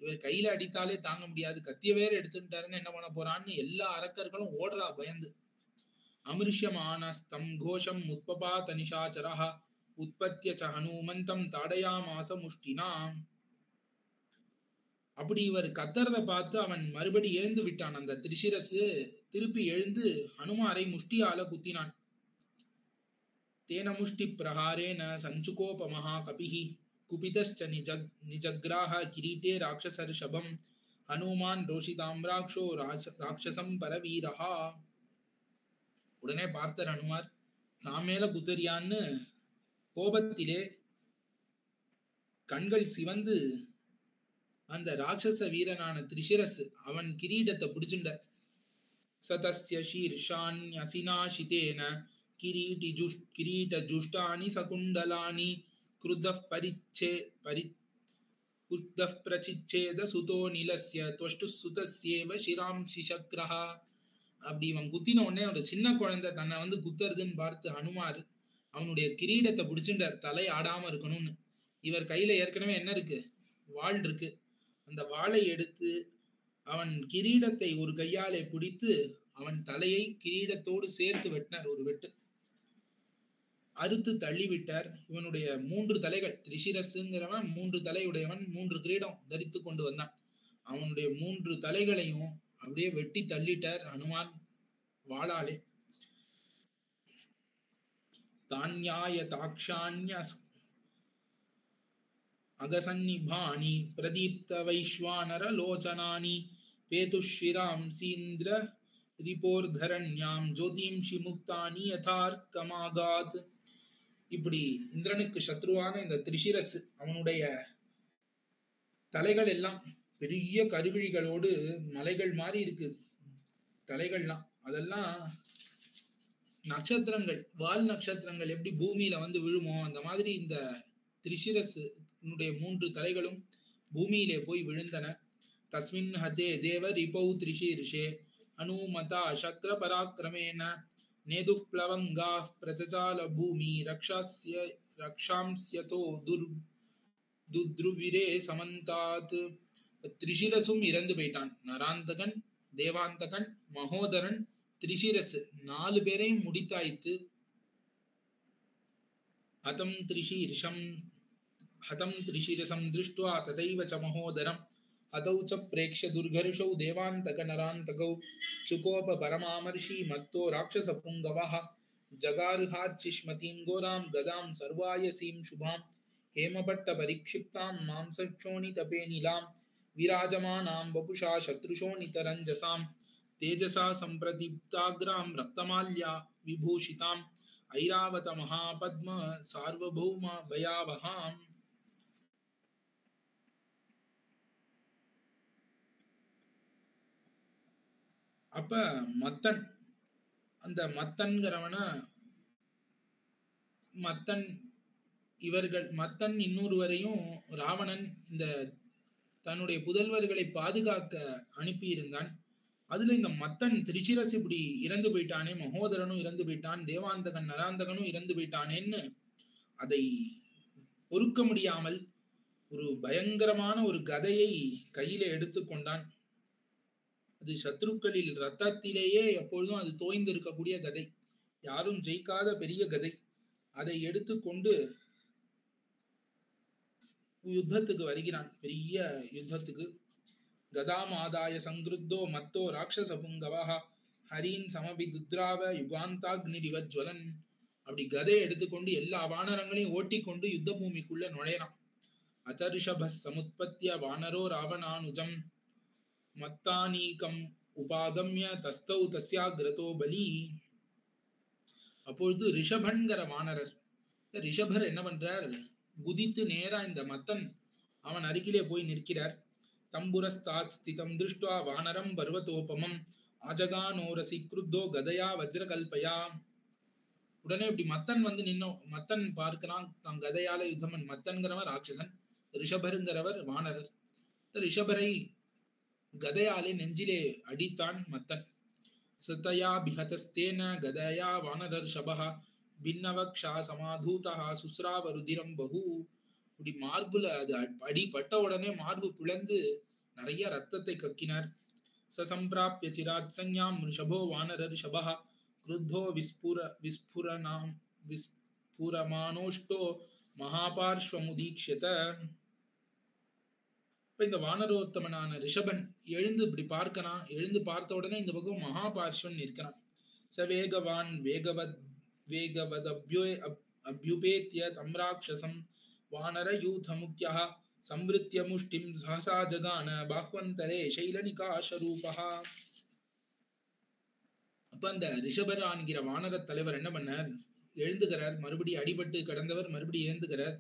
இவர் கையில அடித்தாலே தாங்க முடியாது, கத்திய வேற எடுத்துட்டாருன்னு என்ன பண்ண போறான்னு எல்லா அரக்கர்களும் ஓடுறா பயந்து. அமிர்ஷ்யமானஸ்தம் கோஷம் உத்பபாத நிஷாச்சரஹ உற்பத்திய ச ஹனுமந்தம் தாடயாமாச முஷ்டினா. அப்படி இவர் கத்தறத பார்த்து அவன் மறுபடி எழுந்து விட்டான். அந்த திரிசிரசு திருப்பி எழுந்து ஹனுமாரை முஷ்டியால குத்தினான். தேன முஷ்டி பிரஹாரேன சஞ்சுகோப மகா கபிஹி குபிதஸ்ச நிஜக்ராஹ கிரீட்டே ராட்சசர்ஷபம் ஹனுமான் ரோஷிதாம்ராக்ஷோ ராட்சசம் பரவீரஹா. உடனே பார்த்தார் ஹனுமார், நான் மேல குத்தரியான்னு கோபத்திலே கண்கள் சிவந்து அந்த ராட்சச வீரனான திரிசிரஸ் அவன் கிரீடத்தை பிடிச்சுண்ட. சதஸ்ய சீர்ஷான்யசினாஷிதேன கிரீட ஜுஷ்டானி சகுண்டலானி க்ருதஃப் பிரசிச்சேத சுதோ நிலஸ்ய துவஷ்டு சுதஸ்யேவ ஷிராம் சிசக்ரஹா. அப்படி இவன் குத்தின உடனே ஒரு சின்ன குழந்தை தன்னை வந்து குத்துறதுன்னு பார்த்து ஹனுமார் அவனுடைய கிரீடத்தை பிடிச்சுட்டார், தலை ஆடாம இருக்கணும்னு. இவர் கையில ஏற்கனவே என்ன இருக்கு, வாள் இருக்கு. அந்த வாளை எடுத்து அவன் கிரீடத்தை ஒரு கையாலே பிடித்து அவன் தலையை கிரீடத்தோடு சேர்த்து வெட்டினார். ஒரு வெட்டு அறுத்து தள்ளிவிட்டார். இவனுடைய 3 தலைகள், திரிசிரஸ்ங்கிறவன் 3 தலையுடையவன், 3 கிரீடம் தரித்து கொண்டு வந்தான். அவனுடைய 3 தலைகளையும் அப்படியே வெட்டி தள்ளிட்டார் ஹனுமான் வாளாலே. தான்யாய தாக்ஷான்ய அகசன்னிபாணி பிரதீப்த வைஸ்வானர லோச்சனானி பேதுஷிராம் சீந்திர ரிபோர்தரண்யாம் ஜோதிம்ஷி முக்தானி யதார்க்கமாகாத். இப்படி இந்திரனுக்கு சத்ருவான இந்த திரிசிரஸ் அவனுடைய தலைகள் எல்லாம் பெரிய கருவிழிகளோடு மலைகள் மாதிரி இருக்கு தலைகள்லாம். அதெல்லாம் நட்சத்திரங்கள், வால் நட்சத்திரங்கள் எப்படி பூமியில வந்து விழுமோ அந்த மாதிரி இந்த திரிசிரஸ் 3 தலைகளும் பூமியிலே போய் விழுந்தன. தஸ்மின் ஹதே தேவ ரிபௌ திரிஷீர்ஷே அனுமதா சக்ர பராக்கிரமேன நேதுப்ளவங்காஃ பிரஜசால பூமி ரக்ஷாம்ஸ்யதோ துத்ருவிரே சமந்தாத். திரிசிரசும் இறந்து போயிட்டான். நராந்தகன், தேவாந்தகன், மகோதரன், திரிசிரஸ் 4 பேரையும் முடித்தாய்த்து. ஹதம் திரிசிரசம் திருஷ்ட்வா ததைவ ச மகோதரம் அதௌ ச பிரேக்ஷ்ய துர்கர்ஷௌ தேவாந்தக நராந்தகௌ சுகோப பரமாமர்ஷி மத்தோ ராட்சச புங்கவஹ ஜகாருஹார்ச்சிஷ்மதீம் கோராம் கதாம் சர்வாயசீம் சுபாம் ஹேமபட்ட பரிக்ஷிப்தாம் மாம்சச்சோணி தபே நிலாம் விராஜமானாம் வபுஷா சத்ருஷோணிதரஞ்சசாம் தேஜசா சம்பிரதீப்தாக்ராம் ரக்தமால்யா விபூஷிதாம் ஐராவத மகாபத்ம சார்வபௌம பயாவஹாம். அப்ப மத்தன், அந்த மத்தன்கிறவன மத்தன் இன்னொருவரையும் ராவணன் இந்த தன்னுடைய புதல்வர்களை பாதுகாக்க அனுப்பி இருந்தான். அதுல இந்த மத்தன் திரிசிரஸ் இப்படி இறந்து போயிட்டானே, மகோதரனும் இறந்து போயிட்டான், தேவாந்தகன் நராந்தகனும் இறந்து போயிட்டானேன்னு அதை பொறுக்க முடியாமல் ஒரு பயங்கரமான ஒரு கதையை கையில எடுத்துக்கொண்டான். அது சத்ருக்களில் ரத்தத்திலேயே எப்பொழுதும் அது தோய்ந்து இருக்கக்கூடிய கதை, யாரும் ஜெயிக்காத பெரிய கதை. அதை எடுத்துக்கொண்டு யுத்தத்துக்கு வருகிறான், பெரிய யுத்தத்துக்கு. கதாம் ஆதாய சங்கிருத்தோ மத்தோ ராட்சச புங்கவஹ ஹரீன் சமபிதுத்ராவ யுகாந்தாக்னிரிவஜ்வலன். அப்படி கதையை எடுத்துக்கொண்டு எல்லா வானரங்களையும் ஓட்டி கொண்டு யுத்த பூமிக்குள்ள நுழையறான். அதர்ஷப சமுத்பத்திய வானரோ ராவணானுஜம் மத்தானீகம் உபாகம்ய தஸ்தௌ தஸ்யாக்ரதோ பலி. அப்பொழுது ரிஷபன்கிற வானரர், ரிஷபர் என்ன பண்றார், குதித்து நேரா இந்த மத்தன் அவன் அருகிலே போய் நிற்கிறார். தம்புரஸ்தாத் ஸ்திதம் திருஷ்டுவா வானரம் பர்வதோபமம் ஆஜகானோரசி குருத்தோ கதையா வஜ்ரகல்பயா. உடனே இப்படி மத்தன் வந்து நின்னோம், மத்தன் பார்க்கிறான் தான் கதையால யுத்தமன். மத்தன்கிறவர் ராட்சசன், ரிஷபருங்கிறவர் வானரர். ரிஷபரை கதையாலே நெஞ்சிலே அடித்தான் மத்தன். சதயா பிஹதஸ்தேன கதயா வானரர்ஷபஹ பின்னவக்ஷா சமாதூதா சுஸ்ராவருதிரம் பகு. இப்படி மார்புல அது அடிபட்ட உடனே மார்பு பிளந்து நிறைய ரத்தத்தை கக்கினார். சசம்பிராப்ய சிராத் சஞ்ஞாம் ரிஷபோ வானரர்ஷபஹ क्रुद्धो விஸ்புரமானோஷ்டோ மகாபார்ஷ்வமுதீக்ஷத. இப்ப இந்த வானரோத்தமனான ரிஷபன் எழுந்து இப்படி பார்க்கிறான். எழுந்து பார்த்த உடனே இந்த பக்கம் மகாபார்ஷ்வன் நிற்கிறான். ச வேகவான் வேகவதப்யுபேத்ய தம் ராட்சசம் வானர யூத முக்கிய சம்விருத்திய முஷ்டிம் சஹசா ஜகான பாஹ்வந்தரே சைலநிகாஷரூபா. அப்ப அந்த ரிஷபர் என்கிற வானர தலைவர் என்ன பண்ணார், எழுந்துகிறார். மறுபடி அடிபட்டு கிடந்தவர் மறுபடி ஏந்துகிறார்.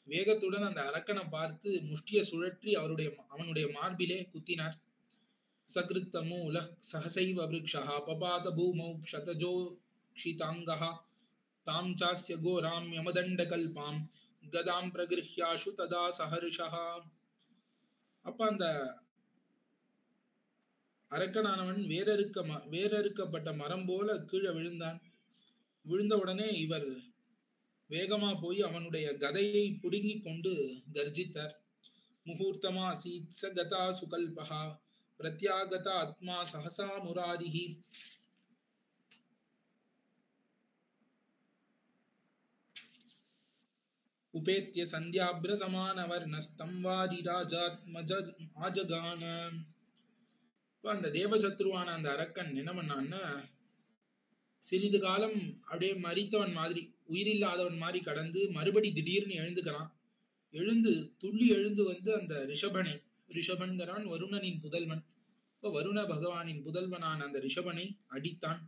வேகத்துடன் அந்த அரக்கனை பார்த்து முஷ்டிய சுழற்றி அவனுடைய மார்பிலே குத்தினார். சகிருத்தமூல சஹசைவ விருக்ஷா பபாத பூமௌ க்ஷதஜோக்ஷிதாங்கஹ தாம் சாஸ்ய கோராம் யமதண்ட கல்பாம் கதாம் பிரகிருஹ்யாஷு ததா சஹர்ஷஹ. அப்ப அந்த அரக்கனானவன் வேறறுக்கப்பட்ட மரம் போல கீழே விழுந்தான். விழுந்த உடனே இவர் வேகமா போய் அவனுடைய கதையை புடுங்கி கொண்டு கர்ஜித்தார். முகூர்த்தமா சீத் சகதா சுகல்பஹா பிரத்யாகத ஆத்மா சஹசா முராரிஹி. உபேத்ய சந்தியாப்ர சமானவர்ணஸ்தம் வாரி ராஜாத்மஜ ஆஜகான. அந்த தேவசத்ருவான அந்த அரக்கன் என்ன பண்ணான்னா, சிறிது காலம் அப்படியே மரித்தவன் மாதிரி, உயிரில்லாதவன் மாதிரி கடந்து மறுபடி திடீர்னு எழுந்துக்கிறான். துள்ளி எழுந்து வந்து அந்த ரிஷபன்கிறான் வருணனின் புதல்வன். இப்ப வருண பகவானின் புதல்வனான அந்த ரிஷபனை அடித்தான்.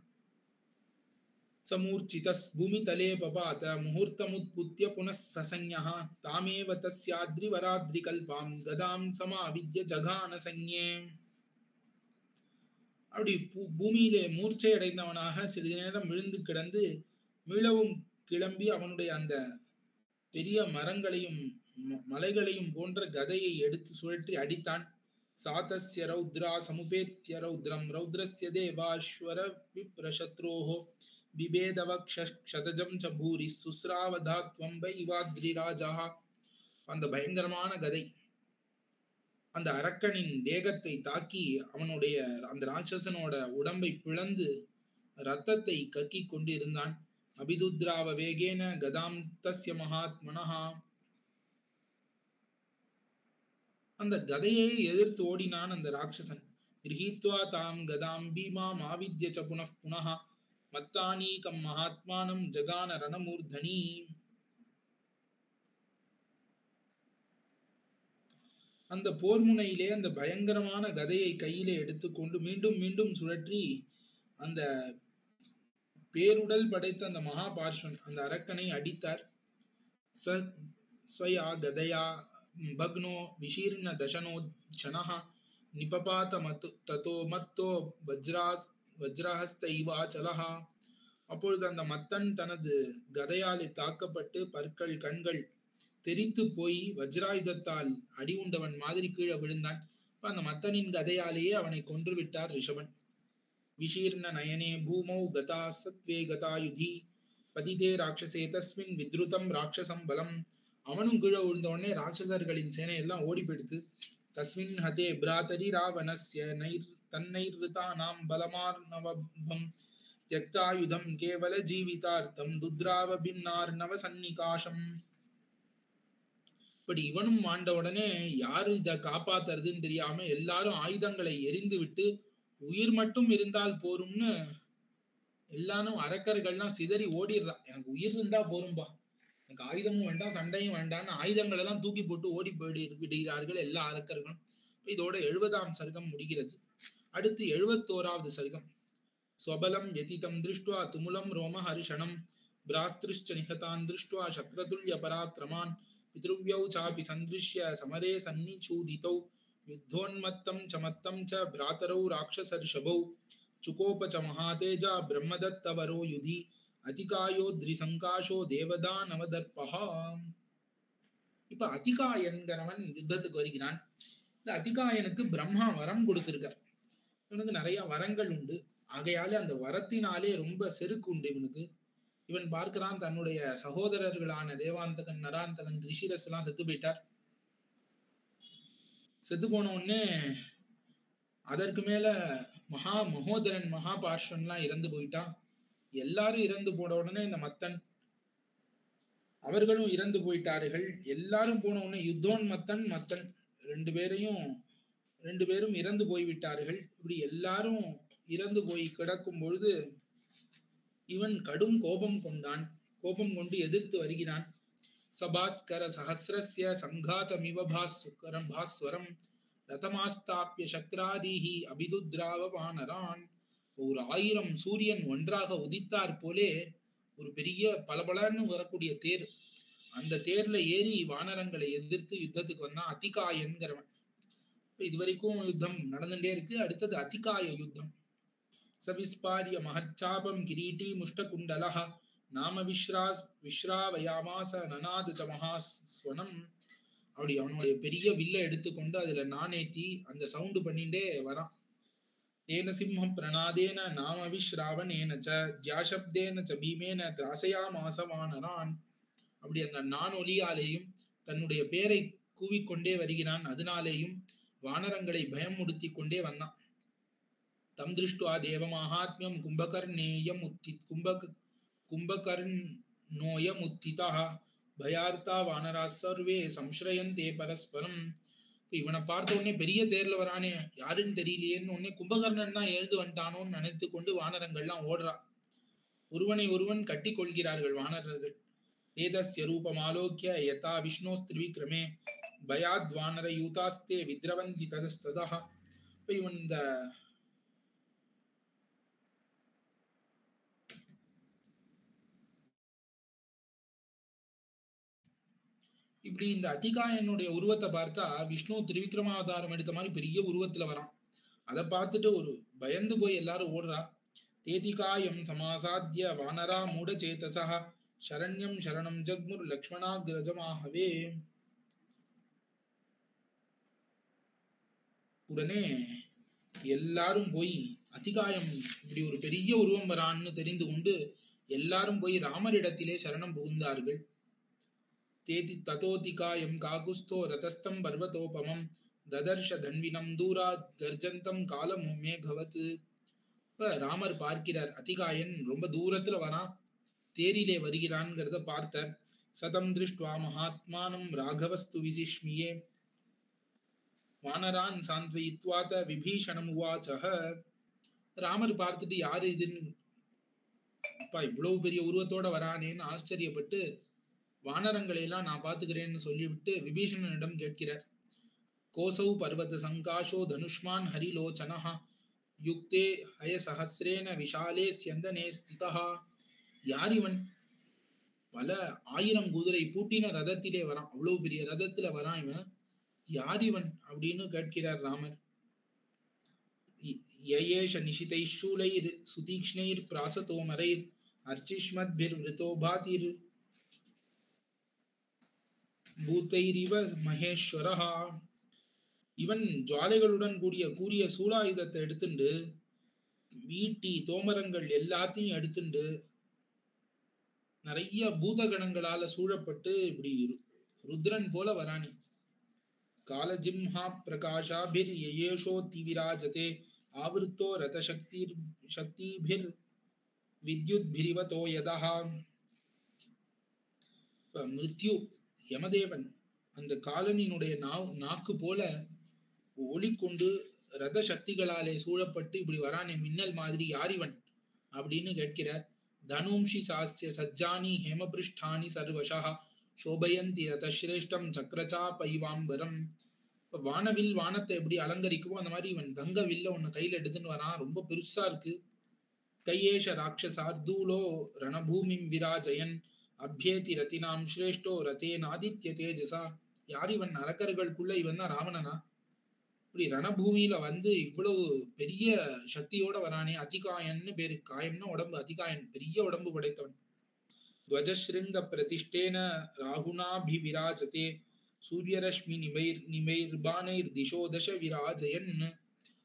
சமூர்ச்சிதஸ் பூமி தலே பபாத முகூர்த்தமுத்புத்ய புனః சசஞ்ஞஹ தாமேவ தஸ்யாத்ரி வராத்ரி கல்பாம் கதாம் சமாவித்ய ஜகான சஞ்ஞே. அப்படி பூமியிலே மூர்ச்சை அடைந்தவனாக சிறிது நேரம் விழுந்து கிடந்து மீளவும் கிளம்பி அவனுடைய அந்த பெரிய மரங்களையும் மலைகளையும் போன்ற கதையை எடுத்து சுழற்றி அடித்தான். சாதஸ்ய ரௌத்ரா சமுபேத்ய ரௌத்ரம் ரௌத்ரஸ்ய தேவாஸ்வர விப்ரசத்ரோஹோ பிபேதவக்ஷதஜம் ச பூரி சுஸ்ராவதாத்வம் வைவாத்ரி ராஜா. அந்த பயங்கரமான கதை அந்த அரக்கனின் தேகத்தை தாக்கி அவனுடைய அந்த ராட்சசனோட உடம்பை பிளந்து ரத்தத்தை கக்கி கொண்டு இருந்தான். அபிதுத்ராவ வேகேன கதாம் தஸ்ய மகாத்மனஹா. அந்த கதையை எதிர்த்து ஓடினான் அந்த ராட்சசன். கிரஹீத்வா தாம் கதாம் பீமாம் ஆவித்ய ச புனః புனஹ மத்தானீகம் மகாத்மானம் ஜகான ரணமூர்தனி. அந்த போர் முனையிலே அந்த பயங்கரமான கதையை கையிலே எடுத்துக்கொண்டு மீண்டும் மீண்டும் சுழற்றி அந்த பேருடல் படைத்த அந்த மகாபார்ஷ்வன் அந்த அரக்கனை அடித்தார். ஸ்வயா கதையா பக்னோ விஷீர்ண தசனோ ஜனஹ நிபபாத ததோ மத்தோ வஜ்ரஹஸ்தைவா சலஹா. அப்பொழுது அந்த மத்தன் தனது கதையாலே தாக்கப்பட்டு பற்கள் கண்கள் தெரித்து போய் வஜ்ராயுதத்தால் அடி உண்டவன் மாதிரி கீழே விழுந்தான். அந்த மத்தனின் கதையாலேயே அவனை கொன்று விட்டார் ரிஷபன். விஷீர்ண நயனே பூமௌ கதா சத்வே கதாயுதி பதிதே ராட்சசே தஸ்மின் வித்ருதம் ராட்சசம் பலம். அவனும் கீழே விழுந்த உடனே ராட்சசர்களின் சேனை எல்லாம் ஓடி போயிடுத்து. தஸ்மின் ஹதே பிராதரி ராவணஸ்ய தன்னைர்விதானாம் பலமார்ணவம் த்யக்தாயுதம் கேவல ஜீவிதார்த்தம் துத்ராவ பின்னார்ணவ சந்நிகாஷம். இப்படி இவனும் ஆண்ட உடனே யாரு இத காப்பாத்துறதுன்னு தெரியாம எல்லாரும் ஆயுதங்களை எரிந்து விட்டு உயிர் மட்டும் இருந்தால் போரும்னு எல்லாரும் அரக்கர்கள்லாம் சிதறி ஓடிடுறா. எனக்கு உயிர் இருந்தா போரும்பா, எனக்கு ஆயுதமும் வேண்டாம் சண்டையும் வேண்டாம்னு ஆயுதங்கள் எல்லாம் தூக்கி போட்டு ஓடி விடுகிறார்கள் எல்லா அரக்கர்களும். இதோட 70ஆம் சர்க்கம் முடிகிறது. அடுத்து 71வது சர்க்கம். ஸ்வபலம் யதிதம் திருஷ்டுவா துமுலம் ரோம ஹர்ஷணம் பிராத்ருஷ்ச நிஹதான் திருஷ்டுவா சக்ரதுல்ய பராக்கிரமான் பித்ருவ்யௌ சாபி சந்திருஷ்ய சமரே சன்னிச்சூதிதௌ யுத்தோன்மத்தம் சமத்தம் ச பிராதரௌ ராட்சசர்ஷபௌ சுகோப ச மகாதேஜா பிரம்மதத்தவரோ யுதி அதிகாயோ திரிசங்காஷோ தேவதா நவதர்பஹா. இப்ப அதிகாயன்கிறவன் யுத்தத்துக்கு வருகிறான். இந்த அதிகாயனுக்கு பிரம்மா வரம் கொடுத்திருக்கார். இவனுக்கு நிறைய வரங்கள் உண்டு. ஆகையாலே அந்த வரத்தினாலே ரொம்ப செருக்கு உண்டு இவனுக்கு. இவன் பார்க்கிறான் தன்னுடைய சகோதரர்களான தேவாந்தகன் நராந்தகன் திரிஷிரஸ் எல்லாம் செத்து போயிட்டார். செத்து போன உடனே அதற்கு மேல மகோதரன் மகாபார்ஷன் எல்லாம் இறந்து போயிட்டான். எல்லாரும் இறந்து போன உடனே இந்த மத்தன் அவர்களும் இறந்து போயிட்டார்கள். எல்லாரும் போன உடனே யுத்தோன்மத்தன் மத்தன் ரெண்டு பேரும் இறந்து போய்விட்டார்கள். இப்படி எல்லாரும் இறந்து போய் கிடக்கும் பொழுது இவன் கடும் கோபம் கொண்டான். கோபம் கொண்டு எதிர்த்து வருகிறான். சபாஸ்கர சஹஸ்ரஸ்ய சங்காதமிவ பாஸ்வரம் ரதமாஸ்தாபிய சக்ராரிஹி அபிதுத்ராவ வானரான். ஒரு 1000 சூரியன் ஒன்றாக உதித்தார் போலே ஒரு பெரிய பலபலன்னு வரக்கூடிய தேர், அந்த தேர்ல ஏறி வானரங்களை எதிர்த்து யுத்தத்துக்கு வந்தான் அதிகாயன்கிறவன். இதுவரைக்கும் யுத்தம் நடந்துட்டே இருக்கு. அடுத்தது அதிகாய யுத்தம். சவிஸ்பாரிய மஹச்சாபம் கிரீட்டி முஷ்டகுண்டலஹ நாம விஸ்ராவயாமாச நனாது ச மகாஸ்வனம். அப்படி அவனுடைய பெரிய வில்ல எடுத்துக்கொண்டு அதுல நானேத்தி அந்த சவுண்டு பண்ணிட்டே வரான். தேன சிம்மம் பிரணாதேன நாம விஸ்ராவனேன ச ஜ்யாசப்தேன ச பீமேன திராசயாமாச வானரான். அப்படி அந்த நான் ஒலியாலேயும் தன்னுடைய பேரை கூவிக்கொண்டே வருகிறான். அதனாலேயும் வானரங்களை பயமுடுத்தி கொண்டே வந்தான். தம் திருஷ்டுவா தேவ மகாத்மியம் கும்பகர்ணோயம் உத்திதா பயார்த்தா வானரா சர்வே சம்ஸ்ரயந்தே பரஸ்பரம். இவனை பார்த்த உடனே பெரிய தேர்ல வரானே யாருன்னு தெரியலையேன்னு உடனே கும்பகர்ணன் தான் எழுந்து வந்துட்டானோன்னு நினைத்து கொண்டு வானரங்கள்லாம் ஓடுறா. ஒருவனை ஒருவன் கட்டி கொள்கிறார்கள் வானரர்கள். ஏதஸ்ய ரூபம் ஆலோக்கிய யதா விஷ்ணோஸ்திரிவிக்ரமே பயாத் வானர யூதாஸ்தே வித்ரவந்தி ததஸ்ததா. இப்ப இவன் இந்த இப்படி இந்த அதிகாயனுடைய உருவத்தை பார்த்தா விஷ்ணு திரிவிக்ரமாவதாரம் எடுத்த மாதிரி பெரிய உருவத்துல வரான். அதை பார்த்துட்டு ஒரு பயந்து போய் எல்லாரும் ஓடுறா. தேதிகாயம் சமாசாத்திய வானரா மூட சேதசா சரண்யம் சரணம் ஜக்முர் லக்ஷ்மணாகிரஜமாகவே. உடனே எல்லாரும் போய் அதிகாயம் இப்படி ஒரு பெரிய உருவம் வரான்னு தெரிந்து கொண்டு எல்லாரும் போய் ராமரிடத்திலே சரணம் புகுந்தார்கள். தேதி ததோதிகாயம் காகுஸ்தோ ரதஸ்தம் பர்வதோபமம் ததர்ஷ தன்வினம் தூராத் கர்ஜந்தம் காலம் மேகவத். இப்ப ராமர் பார்க்கிறார் அதிகாயன் ரொம்ப தூரத்துல வரான், தேரிலே வருகிறான்ங்கிறத பார்த்தார். சதம் திருஷ்டுவா மகாத்மானம் ராகவஸ்து விசிஷ்மியே வானரான் சாந்த்வயித்வாத விபீஷணம் உவாச்சஹ. ராமர் பார்த்துட்டு யாரு இதுன்னு, அப்பா இவ்வளவு பெரிய உருவத்தோட வரானேன்னு ஆச்சரியப்பட்டு வானரங்களை எல்லாம் நான் பாத்துக்கிறேன்னு சொல்லிவிட்டு விபீஷணனிடம் கேட்கிறார். கோசௌ பர்வத சங்காஷோ தனுஷ்மான் ஹரிலோச்சனஹ யுக்தே ஹய சஹஸ்ரேன விஷாலே ஸ்யந்தனே ஸ்திதஹ. யார் இவன்? பல 1000 குதிரை பூட்டின ரதத்திலே வரான், அவ்வளவு பெரிய ரதத்துல வரான் இவன். யார் இவன் அப்படின்னு கேட்கிறார் ராமர். யயேஷ நிஷிதைர் சூலைர் சுதீக்ஷ்ணைர் பிராசதோமரைர் அர்ச்சிஷ்மத்பிர் விருதோபாதிர் பூத்தைரிவ மகேஸ்வரஹா. இவன் ஜுவாலைகளுடன் கூறிய சூலாயுதத்தை எடுத்துண்டு ஈட்டி தோமரங்கள் எல்லாத்தையும் எடுத்துண்டு நிறைய பூதகணங்களால சூழப்பட்டு இப்படி ருத்ரன் போல வரானி. காலஜிம்ஹா பிரகாஷாபிர் யயேஷோ திவிராஜதே ஆவிருத்தோ ரத சக்திபிர் வித்யுத்பிரிவதோ யதஹ. மிருத்யு யமதேவன் அந்த காலனினுடைய நாக்கு போல ஒளிக்கொண்டு ரத சக்திகளாலே சூழப்பட்டு இப்படி வரானே மின்னல் மாதிரி, யார் இவன் அப்படின்னு கேட்கிறார். தனும்ஷி சாஸ்ய சஜ்ஜானி ஹேமபிருஷ்டானி சர்வஷா சோபயந்தி ரதஸ்ரேஷ்டம் சக்கரச்சா பைவாம்பரம். இப்ப வானவில் வானத்தை எப்படி அலங்கரிக்குமோ அந்த மாதிரி இவன் தங்க வில்ல ஒன்னு கையில எடுத்துன்னு வரான், ரொம்ப பெருசா இருக்கு. கையேஷ ராட்சசார்தூலோ ரணபூமிம் விராஜயன் அபியேதி ரத்தினாம் ஸ்ரேஷ்டோ ரதேன் ஆதித்ய தேஜசா. யார் இவன்? அரக்கர்களுக்குள்ள இவன் தான் ராவணனா? இப்படி ரணபூமியில வந்து இவ்வளவு பெரிய சக்தியோட வரானே. அதிகாயன்னு பேரு. காயம்னா உடம்பு, அதிகாயன் பெரிய உடம்பு படைத்தவன். துவஜஸ்ருங்க பிரதிஷ்டேன ராகுணாபி விராஜதே சூரியரஷ்மி நிமைர் திசோ தச விராஜயன்.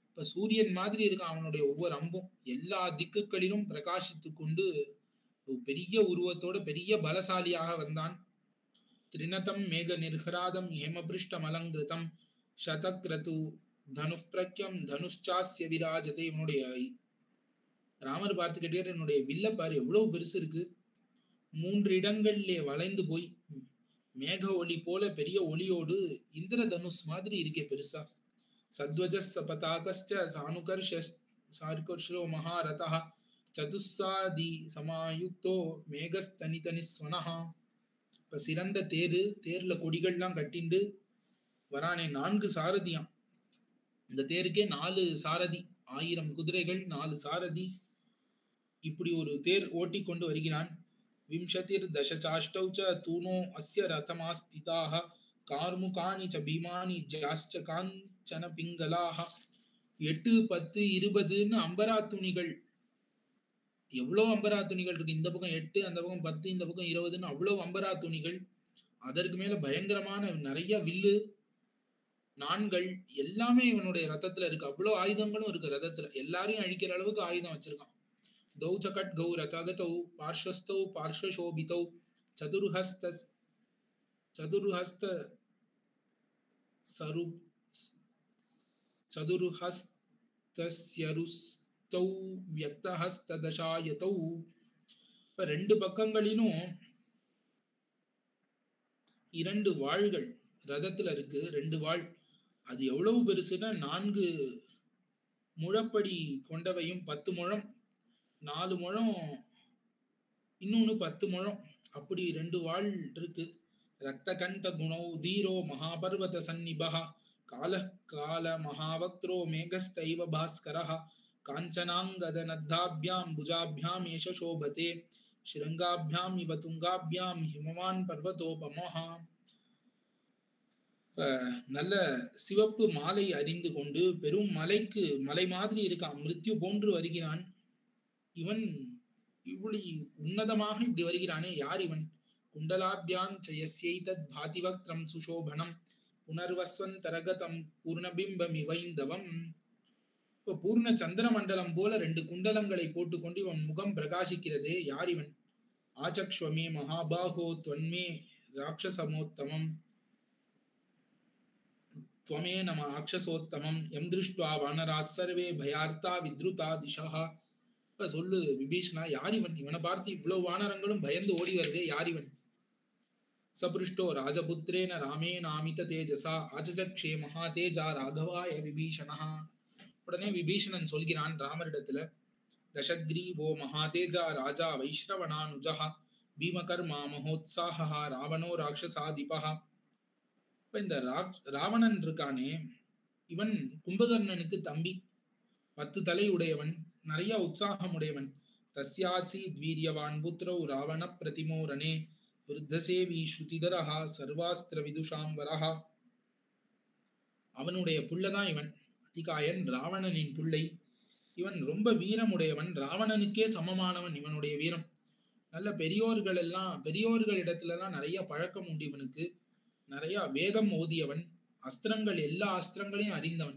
இப்ப சூரியன் மாதிரி இருக்கான் அவனுடைய ஒவ்வொரு அம்பும், எல்லா திக்குகளிலும் பிரகாசித்து கொண்டு பெரிய உருவத்தோட பெரிய பலசாலியாக வந்தான். திரிநதம் மேக நிர்ஹராதம் ஹேமபிருஷ்டம் அலங்கிருதம் சதக்ரது தனுஷ்பிரக்யம் தனுஷ்சாஸ்ய விராஜதே. இவனுடைய ராமர் பார்த்து கேட்டார், என்னுடைய வில்ல பாரு எவ்வளவு பெருசு இருக்கு, 3 இடங்கள்ல வளைந்து போய் மேக ஒளி போல பெரிய ஒளியோடு இந்திர தனுஷ் மாதிரி இருக்கே பெருசா. சத்வஜஸ் பதாகஸ்ச சானுகர்ஷோ மகாரதः சதுஸ்ஸாதி சமாயுக்தோ மேகஸ்தனிதனிஸ்வனஹா. இப்ப சிறந்த தேர்ல கொடிகள்லாம் கட்டிண்டு வரானே. 4 சாரதியாம் இந்த தேருக்கே, 4 சாரதி, 1000 குதிரைகள், 4 சாரதி. இப்படி ஒரு தேர் ஓட்டி கொண்டு வருகிறான். விம்சதிர் தசசாஷ்டௌ ச தூணோ அஸ்ய ரதமாஸ்திதாஹ கார்முகானி ச பீமானி ஜாஸ்ச காஞ்சன பிங்கலாஹ. 8, 10, 20ன்னு அம்பரா துணிகள். எவ்வளவு அம்பரா துணிகள் இருக்கு. இந்த பக்கம் 8, அந்த பக்கம் 10, இந்த பக்கம் 20ன்னு அவ்வளவு அம்பரா துணிகள். அதற்கு மேல பயங்கரமான நிறைய வில்லு, நான்கள் எல்லாமே இவனுடைய ரதத்துல இருக்கு. அவ்வளவு ஆயுதங்களும் இருக்கு ரதத்துல. எல்லாரையும் அழிக்கிற அளவுக்கு ஆயுதம் வச்சிருக்கான். தௌ சகட் கௌ ரதகதௌ பார்ஷ்வஸ்தௌ பார்ஷ்வசோபிதௌ சதுர்ஹஸ்த சதுர்ஹஸ்தஸ்யருஸ்தௌ வியக்தஹஸ்ததசாயதௌ. இப்ப 2 பக்கங்களிலும் 2 வாள்கள் ரதத்துல இருக்கு. 2 வாள். அது எவ்வளவு பெருசுன்னா 4 முழப்படி கொண்டவையும், 10 முழம், 4 முழம், இன்னொன்னு 10 முழம், அப்படி 2 வாள் இருக்கு. ரக்த கண்ட குணௌ தீரோ மகாபர்வத சந்நிபஹ கால மகாவக்த்ரோ மேகஸ்தைவ பாஸ்கரஹ காஞ்சனாங்கத நத்தாபியாம் புஜாபியாம் ஏஷ சோபதே ஸ்ருங்காபியாம் இவ துங்காபியாம் ஹிமவான் பர்வதோபமஹ. நல்ல சிவப்பு மாலை அறிந்து கொண்டு பெரும் மலை மாதிரி இருக்கான், மிருத்யு போன்று வருகிறான். இவன் இவ்வளவு உன்னதமாக இப்படி வருகிறானே, யார் இவன்? குண்டலாபியாம் சயஸ்யைதத் பாதிவக்த்ரம் சுஷோபனம் புனர்வஸ்வந்தரகதம் பூர்ணபிம்பம் இவைந்தவம். இப்ப பூர்ண சந்திர மண்டலம் போல 2 குண்டலங்களை போட்டுக்கொண்டு இவன் முகம் பிரகாசிக்கிறதே, யார் இவன்? ஆச்சக்ஷ்வமே மகாபாகோ துவன்மே ராட்சசமோத்தமம் त्वमे नम राक्षसोत्तमं यम दृष्ट्वा वानराः सर्वे भयार्ता विद्रुता दिशः. சொல்லு விபீஷணா, யார் இவன்? இவனை பார்த்து இவ்வளவு வானரங்களும் பயந்து ஓடி வருதே, யார் இவன்? சபிருஷ்டோ ராஜபுத்திரேன ராமேன ஆமித தேஜசா ஆச்சக்ஷே மகாதேஜா ராகவாய விபீஷணா. உடனே விபீஷணன் சொல்கிறான் ராமரிடத்துல, தசக்ரீவோ மகாதேஜா ராஜா வைஷ்ரவணானுஜா பீமகர்மா மகோத்சாஹா ராவணோ ராட்சசாதிபா. இப்ப இந்த ராவணன் இருக்கானே, இவன் கும்பகர்ணனுக்கு தம்பி, 10 தலை உடையவன், நிறைய உற்சாகம் உடையவன். தஸ்யாசி வீரியவான் புத்ரௌ ராவண பிரதிமோரணே விருத்தசேவி ஸ்ருதிதரஹா சர்வாஸ்திர விதுஷாம்பரஹா. அவனுடைய புள்ளதான் இவன். அதிகாயன் ராவணனின் புள்ளை. இவன் ரொம்ப வீரமுடையவன், ராவணனுக்கே சமமானவன் இவனுடைய வீரம். நல்ல பெரியோர்களிடத்துல எல்லாம் நிறைய பழக்கம் உண்டு இவனுக்கு. நிறைய வேதம் ஓதியவன், அஸ்திரங்கள் எல்லா அஸ்திரங்களையும் அறிந்தவன்.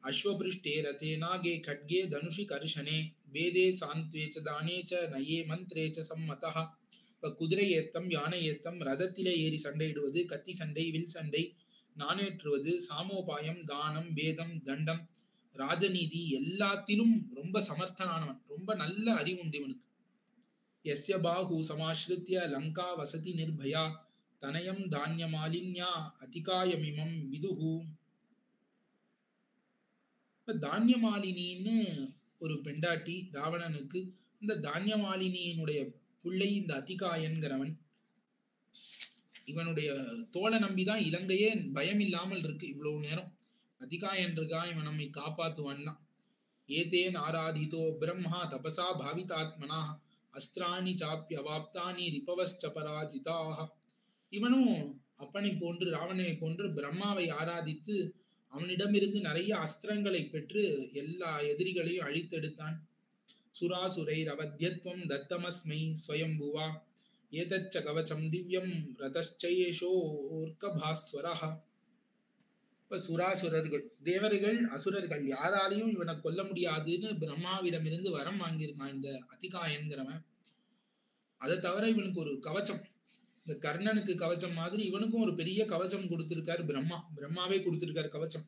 அஸ்வபிருஷ்டே ரதே நாகே கட்கே தனுஷி கர்ஷனே வேதே சாந்த்வேச்ச தானேச்ச நயே மந்த்ரேச்ச சம்மதஹ. இப்ப குதிரை ஏத்தம், யானை ஏத்தம், ரதத்திலே ஏறி சண்டையிடுவது, கத்தி சண்டை, வில் சண்டை, நாணேற்றுவது, சாமோபாயம், தானம், வேதம், தண்டம், ராஜநீதி எல்லாத்திலும் ரொம்ப சமர்த்தனானவன், ரொம்ப நல்ல அறிவு உண்டு இவனுக்கு. யஸ்ய பாஹு சமாஸ்ருத்ய லங்கா வசதி நிர்பயா தனயம் தானிய மாலின்யா அதிகாயமிமம் விதுஹு. இப்ப தானிய மாலினின்னு ஒரு பெண்டாட்டி ராவணனுக்கு. இந்த தானிய மாலினியினுடைய பிள்ளை இந்த அதிகாயன்கிறவன். இவனுடைய தோலை நம்பிதான் இலங்கையே பயம் இல்லாமல் இருக்கு இவ்வளவு நேரம். அதிகாயன் இருக்கான், இவன் நம்மை காப்பாத்துவான் தான். ஏதேன் ஆராதிதோ பிரம்மா தபசா பாவிதாத்மனா அஸ்திராணி சாப்பி அவாப்தானி ரிபவஸ்ச பராஜிதாக. இவனும் அப்பனை போன்று ராவணனை போன்று பிரம்மாவை ஆராதித்து அவனிடமிருந்து நிறைய அஸ்திரங்களை பெற்று எல்லா எதிரிகளையும் அழித்தெடுத்தான். சுராசுரை ரவத்யத்வம் தத்தமஸ்மை ஸ்வயம்புவா ஏதச்ச கவச்சம் திவ்யம் ரதச்சயேஷோர்கபாஸ்வரஹ. இப்ப சுராசுரர்கள், தேவர்கள் அசுரர்கள் யாராலையும் இவனை கொல்ல முடியாதுன்னு பிரம்மாவிடமிருந்து வரம் வாங்கியிருக்கான் இந்த அதிகாயன்கிறவன். அதை தவிர இவனுக்கு ஒரு கவச்சம், இந்த கர்ணனுக்கு கவச்சம் மாதிரி இவனுக்கும் ஒரு பெரிய கவச்சம் கொடுத்திருக்காரு பிரம்மா. பிரம்மாவே கொடுத்திருக்காரு கவச்சம்.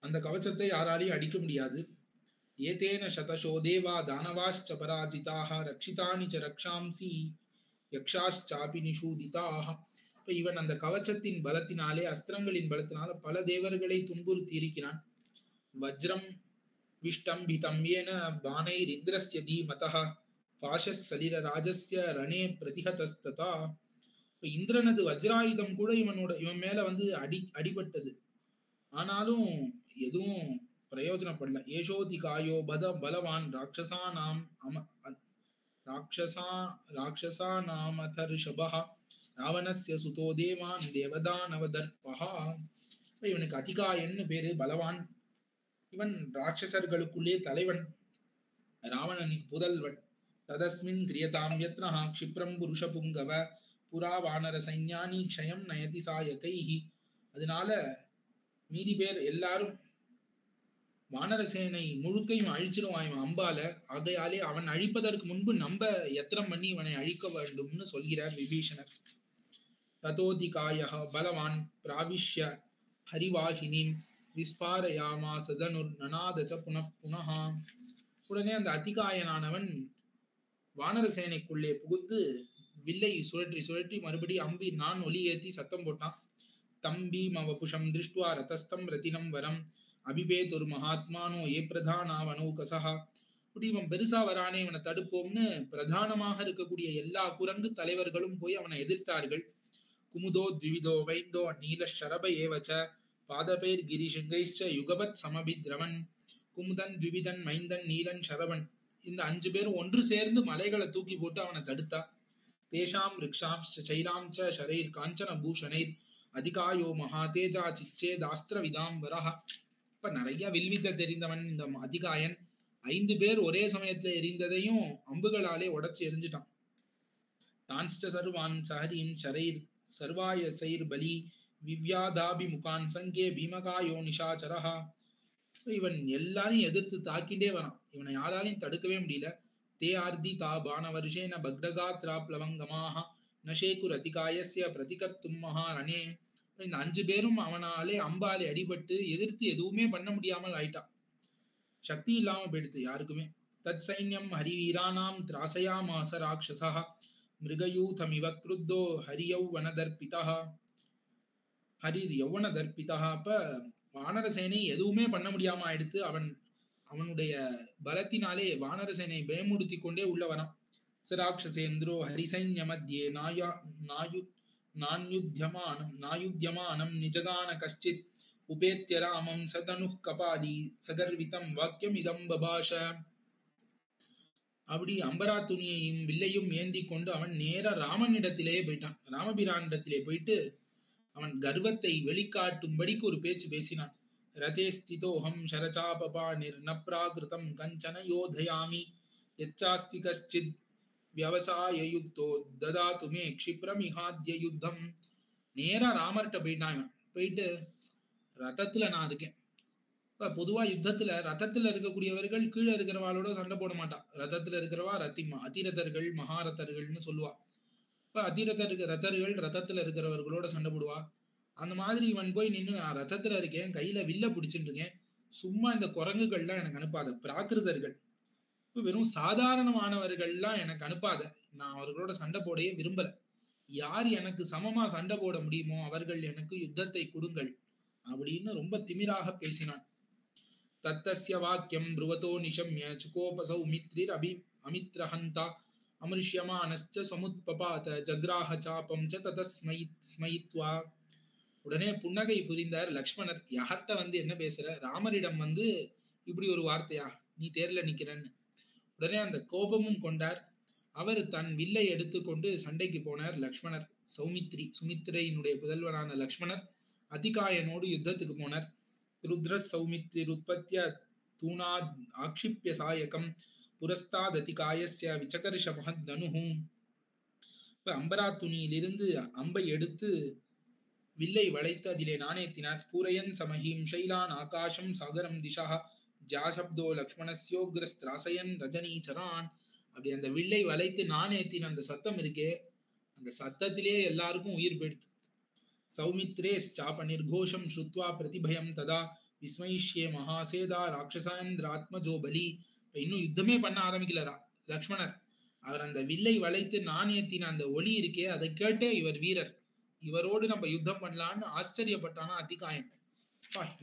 அந்த கவச்சத்தை யாராலையும் அடிக்க முடியாது. ஏதேன சதசோ தேவா தானவாश्च பராஜிதாக ரக்ஷிதானி ச ரக்ஷாம்சி யக்ஷாश्चापि நிஷூதிதாக. இப்ப இவன் அந்த கவச்சத்தின் பலத்தினாலே, அஸ்திரங்களின் பலத்தினால பல தேவர்களை துன்புறுத்தி இருக்கிறான். வஜ்ரம் விஷ்டம்பிதம் ஏன பானைர் இந்திரஸ்ய தீமதः பாஷஸ் சலில ராஜஸ்ய ரணே பிரதிஹதஸ்ததா. இப்ப இந்திரனது வஜ்ராயுதம் கூட இவன் மேல வந்து அடிபட்டது. ஆனாலும் எதுவும் பிரயோஜனப்படல. ஏஷோதிகாயோ பலவான் ராட்சசாநாமதர்ஷபஹ ராவணஸ்ய சுதோ தேவான் தேவதானவதர்பஹா. இவனுக்கு அதிகாயன்னு பேரு, பலவான். இவன் ராட்சசர்களுக்குள்ளே தலைவன், ராவணனின் புதல்வன். ததஸ்மின் கிரியதாம் யத்னஹ க்ஷிப்ரம் புருஷ புங்கவ புரா வானர சைன்யானி க்ஷயம் நயதி சாயகைஹி. அதனால மீதி பேர் எல்லாரும் வானரசேனை முழுக்கையும் அழிச்சிருவான் இவன் அம்பால. ஆகையாலே அவன் அழிப்பதற்கு முன்பு நம்ம யத்னம் பண்ணி இவனை அழிக்க வேண்டும்னு சொல்கிறார் விபீஷணர். ததோதிகாயஹ பலவான் பிராவிஷ்ய ஹரிவாஹினீம் விஸ்பாரயாமாஸ தனுர் நநாதச புனః புனஹ. உடனே அந்த அதிகாயனானவன் வானரசேனைக்குள்ளே புகுந்து வில்லை சுழற்றி சுழற்றி மறுபடி அம்பி நான் ஒலி ஏத்தி சத்தம் போட்டான். தம்பி மவபுஷம் திருஷ்டுவா ரதஸ்தம் ரத்தினம் வரம் அபிபேதுர் மகாத்மானோ ஏ பிரதானாவனௌகசஹா. இவன் பெருசா வரானே, இவனை தடுப்போம்னு பிரதானமாக இருக்கக்கூடிய எல்லா குரங்கு தலைவர்களும் போய் அவனை எதிர்த்தார்கள். குமுதோ த்விவிதோ வைந்தோ நீல ஷரப ஏவச்ச பாதபேர் கிரிஷங்கைச்ச யுகபத் சமபித்ரவன். குமுதன் த்விவிதன் மைந்தன் நீலன் ஷரவன், இந்த 5 பேரும் ஒன்று சேர்ந்து மலைகளை தூக்கி போட்டு அவனை தடுத்தா. தேஷாம் ரிக்ஷாம் சைராம் ச ஷரைர் காஞ்சன பூஷணைர் அதிகாயோ மகாதேஜா சிச்சே தாஸ்திர விதாம்பரஹ. இப்ப நிறைய வில்வித்தை தெரிந்தவன் இந்த அதிகாயன். 5 பேர் ஒரே சமயத்துல எரிந்ததையும் அம்புகளாலே உடைச்சு எரிஞ்சிட்டான். தான்ஸ்ட சர்வான் சஹரீம் ஷரைர் சர்வாய சைர் பலி விவ்யாதாபி முகான் சங்கே பீமகாயோ நிஷாச்சரஹா. இவன் எல்லாரையும் எதிர்த்து தாக்கிண்டே வரான், இவனை யாராலையும் தடுக்கவே முடியல. தே ஆர்தி தா பானவர்ஷேன பக்டகாத்ரா பிளவங்கமாக நஷேகுர் அதிகாயஸ்ய பிரதிகர்த்தும் மகாரணே. இந்த 5 பேரும் அவனாலே அம்பாலே அடிபட்டு எதிர்த்து எதுவுமே பண்ண முடியாமல் ஆயிட்டான். சக்தி இல்லாம போயிடுத்து யாருக்குமே. தத் சைன்யம் ஹரிவீரானாம் திராசயாமாஸ ராட்சஸஹ மிருகயூதமிவ க்ருத்தோ ஹரியௌவனதர்பிதஹ. ஹரிர் யௌவனதர்பிதஹ. அப்ப வானரசேனை எதுவுமே பண்ண முடியாம ஆயிடுத்து. அவனுடைய பலத்தினாலே வானரசேனை பயமுடுத்தி கொண்டே உள்ள வரான். சராட்சசேந்திரோ ஹரிசைன்ய மத்தியே நாயுத்யமானம் நிஜகான கஷ்டித் உபேத்ய ராமம் சதனுஹ் கபாலி சகர்விதம் வாக்கியம் இதம் பபாஷ. அப்படி அம்பரா துணியையும் வில்லையும் ஏந்தி கொண்டு அவன் நேர ராமனிடத்திலேயே போயிட்டான். ராமபிரானிடத்திலே போயிட்டு அவன் கர்வத்தை வெளிக்காட்டும்படிக்கு ஒரு பேச்சு பேசினான். ரதே ஸ்திதோஹம் ஷரசாபபா நிர்நப்ராகிருதம் கஞ்சன யோதயாமி யச்சாஸ்தி கஷ்சித் வியவசாய யுக்தோ ததாது மே க்ஷிப்ரமிஹாத்ய யுத்தம். நேரா ராமர்கிட்ட போயிட்டான். போயிட்டு ரதத்துல நான் இருக்கேன். இப்ப பொதுவா யுத்தத்துல ரதத்துல இருக்கக்கூடியவர்கள் கீழே இருக்கிறவாளோட சண்டை போட மாட்டான். ரதத்துல இருக்கிறவா அதிரதர்கள் மகாரதர்கள்னு சொல்லுவா. இப்ப ரதர்கள் ரதத்துல இருக்கிறவர்களோட சண்டை போடுவா. அந்த மாதிரி இவன் போய் நின்று நான் ரதத்துல இருக்கேன், கையில வில்ல பிடிச்சிட்டு இருக்கேன், சும்மா இந்த குரங்குகள்லாம் எனக்கு அனுப்பாத, பிராகிருதர்கள் வெறும் சாதாரணமானவர்கள்லாம் எனக்கு அனுப்பாத, நான் அவர்களோட சண்டை போடையே விரும்பல, யார் எனக்கு சமமா சண்டை போட முடியுமோ அவர்கள் எனக்கு யுத்தத்தை கொடுங்கள் அப்படின்னு ரொம்ப திமிராக பேசினான். தத்தஸ்ய வாக்கியம் ப்ருவதோ நிஷம்ய சுகோபசௌ மித்ரிர் அமித்ரஹந்தா அமிருஷ்யமானஸ்ச சமுத்பபாத ஜக்ராஹ சாபம் ச ததஸ்மை ஸ்மயித்வா. உடனே புன்னகை புரிந்தார் லக்ஷ்மணர். யார்கிட்ட வந்து என்ன பேசுற, ராமரிடம் வந்து இப்படி ஒரு வார்த்தையா, நீ தேர்ல நிக்கிறன்னு. உடனே அந்த கோபமும் கொண்டார். அவர் தன் வில்லை எடுத்துக்கொண்டு சண்டைக்கு போனார் லக்ஷ்மணர். சுமித்திரையினுடைய புதல்வனான லக்ஷ்மணர் அதிகாயனோடு யுத்தத்துக்கு போனார். ருத்ர சௌமித்ரி உற்பத்திய தூணாத் ஆக்ஷிப்ய சாயகம் புரஸ்தாத் அதிகாயஸ்ய விசகர்ஷ மகத் தனுஹு. இப்ப அம்பரா துணியிலிருந்து அம்பை எடுத்து வில்லை வளைத்து அதிலே நாணேத்தினார். பூரையன் சமஹீம் ஷைலான் ஆகாஷம் சாகரம் திஷா ஜாசப்தோ லக்ஷ்மணஸ்யோக்ரஸ்திராசயன் ரஜனீச்சரான். அப்படி அந்த வில்லை வளைத்து நாணேத்தின அந்த சத்தம் இருக்கே, அந்த சத்தத்திலே எல்லாருக்கும் உயிர் போயிடுத்து. சௌமித்ரே சாப நிர்கோஷம் ஸ்ருத்வா பிரதிபயம் ததா விஸ்மயிஷ்யே மகாசேதா ராட்சசாந்திராத்மஜோ பலி. இப்ப இன்னும் யுத்தமே பண்ண ஆரம்பிக்கலரா லக்ஷ்மணர். அவர் அந்த வில்லை வளைத்து நாணேத்தின அந்த ஒலி இருக்கே, அதை கேட்டே இவர் வீரர், இவரோடு நம்ம யுத்தம் பண்ணலான்னு ஆச்சரியப்பட்டானா அதிகாயன்.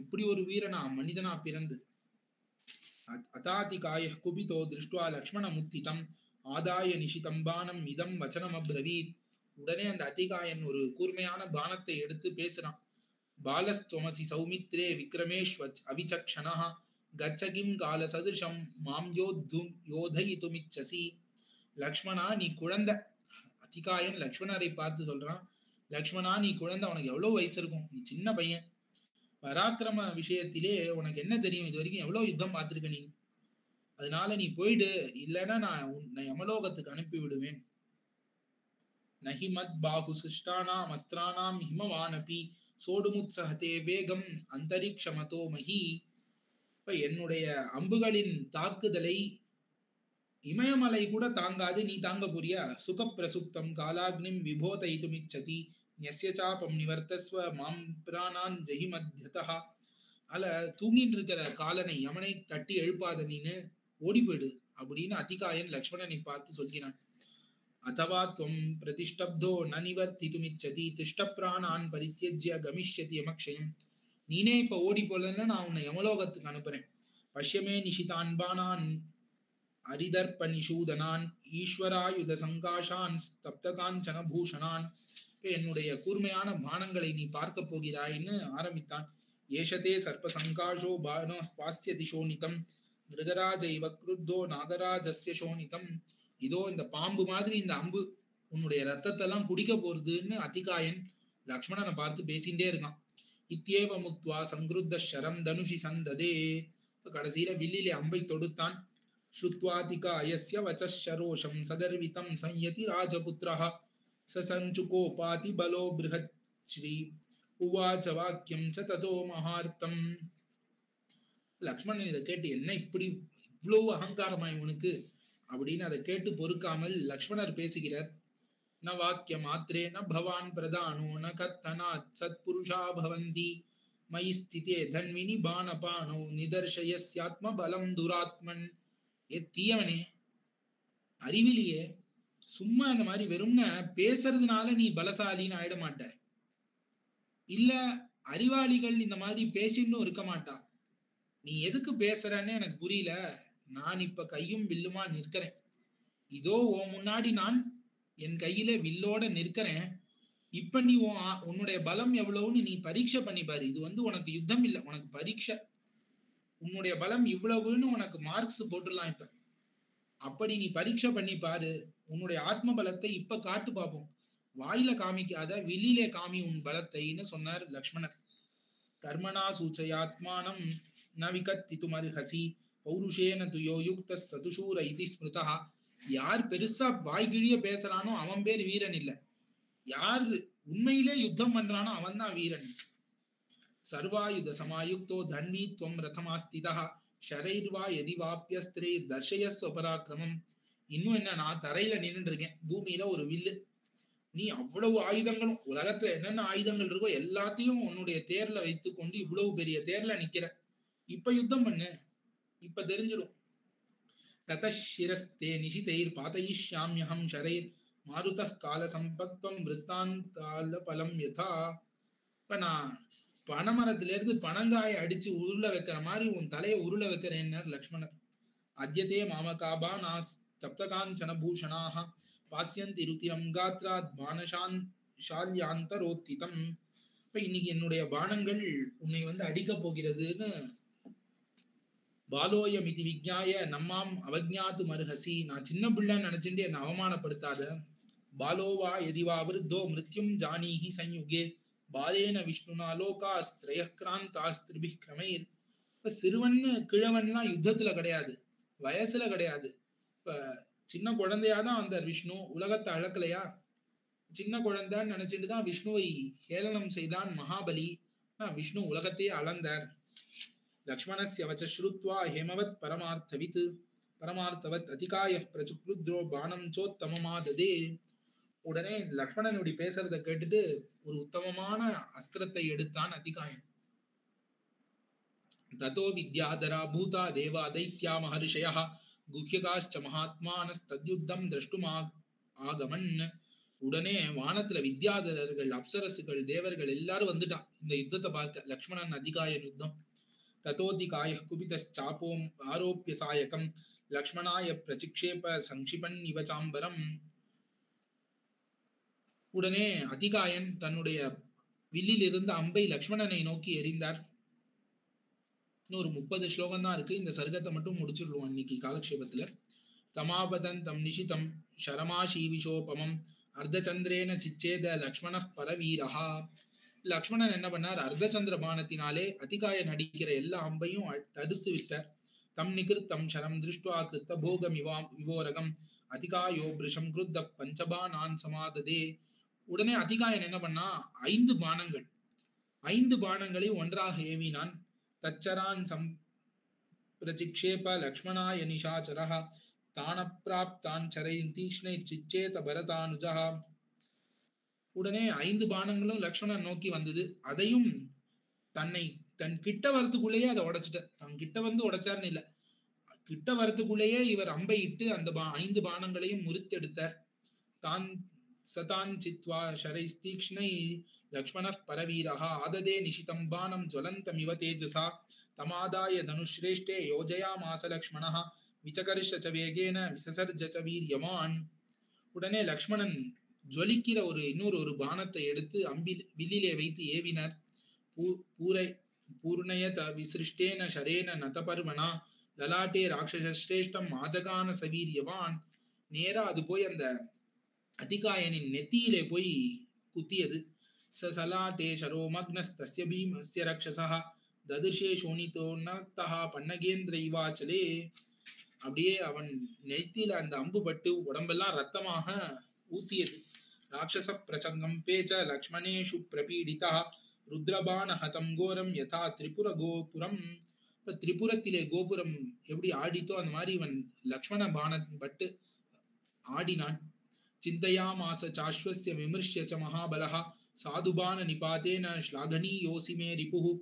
இப்படி ஒரு வீரனா மனிதனா பிறந்து. அதாதிகாய குபிதோ திருஷ்டுவா லக்ஷ்மண முத்திதம் ஆதாய நிஷிதம் பானம் இதம் வச்சனம் அப்ரவீத். உடனே அந்த அதிகாயன் ஒரு கூர்மையான பானத்தை எடுத்து பேசுறான். பாலஸ்துவமசி சௌமித்ரே விக்ரமேஸ்வச் அவிசக்ஷணா கச்சகிம் கால சதுஷம் மாம் யோதயிதுமிச்சசி. லக்ஷ்மணா நீ குழந்தை. அதிகாயன் லக்ஷ்மணரை பார்த்து சொல்றான், லக்ஷ்மணா நீ குழந்தை, உனக்கு எவ்வளவு வயசு இருக்கும், நீ சின்ன பையன், பராக்கிரம விஷயத்திலே உனக்கு என்ன தெரியும், இது வரைக்கும் எவ்வளவு யுத்தம் பார்த்திருக்க நீ, அதனால நீ போயிடு, இல்லைன்னா நான் உன்னை யமலோகத்துக்கு அனுப்பி விடுவேன். நஹி மத் பாகு சிஷ்டானாம் அஸ்திரானாம் ஹிமவானபி சோடுமுத்சஹதே வேகம் அந்தரிக்ஷமதோ மஹி. இப்ப என்னுடைய அம்புகளின் தாக்குதலை இமயமலை கூட தாங்காது, நீ தாங்க போறியா? சுகப்பிரசுப்தம் காலாக்னிம் விபோதயிதுமிச்சதி ஞஸ்யசாபம் நிவர்த்தஸ்வ மாம் பிராணான் ஜெஹி மத்யதா. அல்ல தூங்கிட்டு இருக்கிற காலனை யமனை தட்டி எழுப்பாத, நீனு ஓடி போயிடு அப்படின்னு அதிகாயன் லக்ஷ்மணனை பார்த்து சொல்கிறான். அதவா துவம் பிரதிஷ்டப்தோ ந நிவர்த்திதுமிச்சதி திஷ்ட பிராணான் பரித்யஜ்ய கமிஷ்யதி யமக்ஷயம். நீனே இப்ப ஓடி போலன்னா நான் உன்னை யமலோகத்துக்கு அனுப்புறேன். பஷ்யமே நிஷிதான் பானான் அரிதர்ப்ப நிஷூதனான் ஈஸ்வராயுத சங்காஷான் ஸ்தப்தகாஞ்சன பூஷணான். என்னுடைய கூர்மையான பானங்களை நீ பார்க்க போகிறாய்ன்னு ஆரம்பித்தான். ஏஷதே சர்ப்ப சங்காஷோ பானோ பாஸ்யதி சோனிதம் மிருகராஜைவ க்ருத்தோ நாகராஜஸ்ய சோனிதம். இதோ இந்த பாம்பு மாதிரி இந்த அம்பு உன்னுடைய ரத்தத்தை எல்லாம் குடிக்க போறதுன்னு அதிகாயன் லக்ஷ்மணனை பார்த்து பேசிட்டே இருக்கான். இத்தியேவ முக்த்வா சங்கிருத்த ஷரம் தனுஷி சந்ததே. கடைசியில வில்லிலே அம்பை தொடுத்தான். ஸ்ருத்வாதிகாயஸ்ய வச்சரோஷம் சகர்விதம் சம்யதி ராஜபுத்ரஹ சசஞ்சுகோபாதி பலோ பிருஹத் ஸ்ரீ உவாச்ச வாக்கியம் ச ததோ மகார்த்தம். லக்ஷ்மணன் இதை கேட்டு, என்ன இப்படி இவ்வளவு அகங்காரமாய் உனக்கு அப்படின்னு அதை கேட்டு பொறுக்காமல் லக்ஷ்மணர் பேசுகிறார். ந வாக்கிய மாத்திரே ந பவான் பிரதானோ ந கத்தனாத் சத்புருஷா பவந்தி மயி ஸ்திதே தன்வினி பானபானோ நிதர்ஷயஸ்யாத்ம பலம் துராத்மன். தீயவனே, அறிவிலியே, சும்மா இந்த மாதிரி வெறும்ன பேசுறதுனால நீ பலசாலின்னு ஆயிட மாட்ட. இல்ல அறிவாளிகள் இந்த மாதிரி பேசின்னு இருக்க மாட்டா. நீ எதுக்கு பேசுறன்னு எனக்கு புரியல. நான் இப்ப கையும் வில்லுமா நிற்கிறேன். இதோ உன் முன்னாடி நான் என் கையில வில்லோட நிற்கிறேன். இப்ப நீ உன்னுடைய பலம் எவ்வளவுன்னு நீ பரீட்சை பண்ணி பாரு. இது வந்து உனக்கு யுத்தம் இல்லை, உனக்கு பரீட்சை. உன்னுடைய பலம் இவ்வளவுன்னு உனக்கு மார்க்ஸ் போட்டுடலாம். இப்ப அப்படி நீ பரீட்சை பண்ணி பாரு. உன்னுடைய ஆத்ம பலத்தை இப்ப காட்டு பார்ப்போம். வாயில காமிக்காத, வில்லிலே காமி உன் பலத்தைன்னு சொன்னார் லக்ஷ்மணர். கர்மனா சூச்சயாத்மானம் ந விகத்திதுமர்ஹசி பௌருஷேன துயோ யுக்த சதுஷூர இதி ஸ்மிருதா. யார் பெருசா வாய்கிழிய பேசுறானோ அவன் பேர் வீரன் இல்ல, யார் உண்மையிலே யுத்தம் பண்றானோ அவன் தான் வீரன். சர்வாயுத சமாயுக்தோ தன்வீத்வம் ரதமாஸ்திதா ஷரைர்வா எதிவாப்பியஸ்திரே தர்ஷயஸ்வ பராக்கிரமம். இன்னும் என்ன, நான் தரையில நின்றுட்டு இருக்கேன், பூமியில ஒரு வில்லு, நீ அவ்வளவு ஆயுதங்களும் உலகத்துல என்னென்ன ஆயுதங்கள் இருக்கோ எல்லாத்தையும் உன்னுடைய தேர்ல வைத்து கொண்டு இவ்வளவு பெரிய தேர்ல நிக்கிற. இப்ப யுத்தம் பண்ணு, இப்ப தெரிஞ்சிடும். ததசிரஸ்தே நிஷிதைர் பாதயிஷ்யாம்யஹம் ஷரைர் மாருதः கால சம்பக்தம் விருத்தாந்தால பலம் யதா. இப்ப நான் பனைமரத்துல இருந்து பனங்காயை அடிச்சு உருள வைக்கிற மாதிரி உன் தலையை உருள வைக்கிறேன்னார் லக்ஷ்மணர். அத்யதே மாமகாபா நாஸ் தப்தகாஞ்சன பூஷணாக பாஸ்யந்தி ருத்திரம் காத்ராத் பானஷான் ஷால்யாந்தரோத்திதம். இப்ப இன்னைக்கு என்னுடைய பானங்கள் உன்னை வந்து அடிக்க போகிறதுன்னு பாலோயமிதி விஜ்ஞாய நம்மாம் அவஜ்ஞாத்து மருஹசி. நான் சின்ன பிள்ளைன்னு நினைச்சுட்டு என்னை அவமானப்படுத்தாத. பாலோவா எதிவா விருத்தோ மிருத்யும் ஜானீஹி சஞ்யுகே பாலேன விஷ்ணுனா லோகாஸ்திரயக்ராந்தாஸ்திரிபிக் கிரமைர். இப்ப சிறுவன்னு கிழவன்லாம் யுத்தத்துல கிடையாது, வயசுல கிடையாது. இப்ப சின்ன குழந்தையாதான் வந்தார் விஷ்ணு. உலகத்தை அழக்கலையா? சின்ன குழந்தைன்னு நினைச்சிட்டு தான் விஷ்ணுவை ஹேளனம் செய்தான் மகாபலி. விஷ்ணு உலகத்தையே அளந்தார். லக்ஷ்மணஸ்ய வச ஸ்ருத்வா ஹேமவத் பரமார்த்தவத் அதிகாய பிரசுக்ருத்ரோ பானம் சோத்தமமாததே. உடனே லக்ஷ்மணன் இப்படி பேசுறத கேட்டுட்டு ஒரு உத்தமமான அஸ்திரத்தை எடுத்தான் அதிகாயன். ததோ வித்யாதரா பூதா தேவா தைத்யா மஹர்ஷயா குஹ்யகாஷ்ச மகாத்மானஸ்தத்யுத்தம் திரஷ்டும் ஆகமன். உடனே வானத்துல வித்யாதரர்கள், அப்சரசுகள், தேவர்கள் எல்லாரும் வந்துட்டான் இந்த யுத்தத்தை பார்க்க. லக்ஷ்மணன் அதிகாயன் யுத்தம். ததோதிகாய குபிதாப்போம் ஆரோப்பிய சாயகம் லக்ஷ்மணாய பிரசிக்ஷேப சங்கிபன் இவ சாம்பரம். உடனே அதிகாயன் தன்னுடைய வில்லில் இருந்த அம்பை லக்ஷ்மணனை நோக்கி எறிந்தார். இன்னொரு 30 ஸ்லோகம் தான் இருக்கு. இந்த சர்க்கத்தை மட்டும் முடிச்சிடுவோம் இன்னைக்கு காலக்ஷேபத்துல. தமாபதன் தம் நிஷிதம் ஷரமாஷீவிஷோபமம் அர்த்தச்சந்திரேன சிச்சேத லக்ஷ்மண பரவீரஹா. லக்ஷ்மணன் என்ன பண்ணார்? அர்த்தச்சந்திர பானத்தினாலே அதிகாயன் அடிக்கிற எல்லா அம்பையும் தடுத்து விட்டார். தம் நிகிருத்தம் ஷரம் திருஷ்டுவா கிருத்த போகம் விவோரகம் அதிகாயோ பிருஷம் கிருத்த பஞ்சபானான் சமாததே. உடனே அதிகாயன் என்ன பண்ணா? 5 பானங்களை ஒன்றாக ஏவினான். தச்சரான் சம்பிரசிக்ஷேப லக்ஷ்மணாய நிஷாச்சரஹ தானப்ராப்தான் சரைன் தீக்ஷ்ணை சிச்சேத பரதானுஜா. உடனே 5 பானங்களும் லக்ஷ்மணன் நோக்கி வந்தது. அதையும் தன் கிட்ட வரத்துக்குள்ளேயே அதை உடைச்சிட்ட. தன் கிட்ட வந்து உடைச்சார்னு இல்ல, கிட்ட வரத்துக்குள்ளேயே இவர் அம்பை இட்டு அந்த 5 பானங்களையும் முறித்தெடுத்தார். தான் சதான் சித்வா ஷரைஸ்தீக்ஷ்ணை லக்ஷ்மண பரவீரஹ ஆததே நிஷிதம் பானம் ஜ்வலந்தமிவ தேஜசா தமாதாய தனுஷ்ரேஷ்டே யோஜயாமாச லக்ஷ்மணஹ விசகர்ஷ ச வேகேன விசசர்ஜ ச வீரியமான். உடனே லக்ஷ்மணன் ஜொலிக்கிற இன்னொரு பானத்தை எடுத்து வில்லிலே வைத்து ஏவினார். பூர்ணயத விசிருஷ்டேன ஷரேன நதபர்வனா லலாட்டே ராட்சசஸ்ரேஷ்டம் ஆஜகான சவீரியவான். நேரா அது போய் அந்த அதிகாயனின் நெத்தியிலே போய் குத்தியது. சலாட்டே ஷரோமக்னஸ்தஸ்ய பீமஸ்ய ரக்ஷசஹ ததிர்ஷே சோனிதோ நக்தஹ பன்னகேந்திர இவாச்சலே. அப்படியே அவன் நெத்தியில அந்த அம்பு பட்டு உடம்பெல்லாம் ரத்தமாக ஊத்தியது. ராட்சச பிரசங்கம் பேச்ச லக்ஷ்மணேஷு பிரபீடிதா ருத்ரபான ஹதம் கோரம் யதா திரிபுர கோபுரம். இப்ப திரிபுரத்திலே கோபுரம் எப்படி ஆடித்தோ அந்த மாதிரி இவன் லக்ஷ்மண பானத்தின் பட்டு ஆடினான். சிந்தையாமாச சாஸ்வஸ்ய விமர்ஷ்ய ச மகாபலஹ சாதுபான நிபாதேன ஸ்லாகனீயோசி மே ரிபுஹு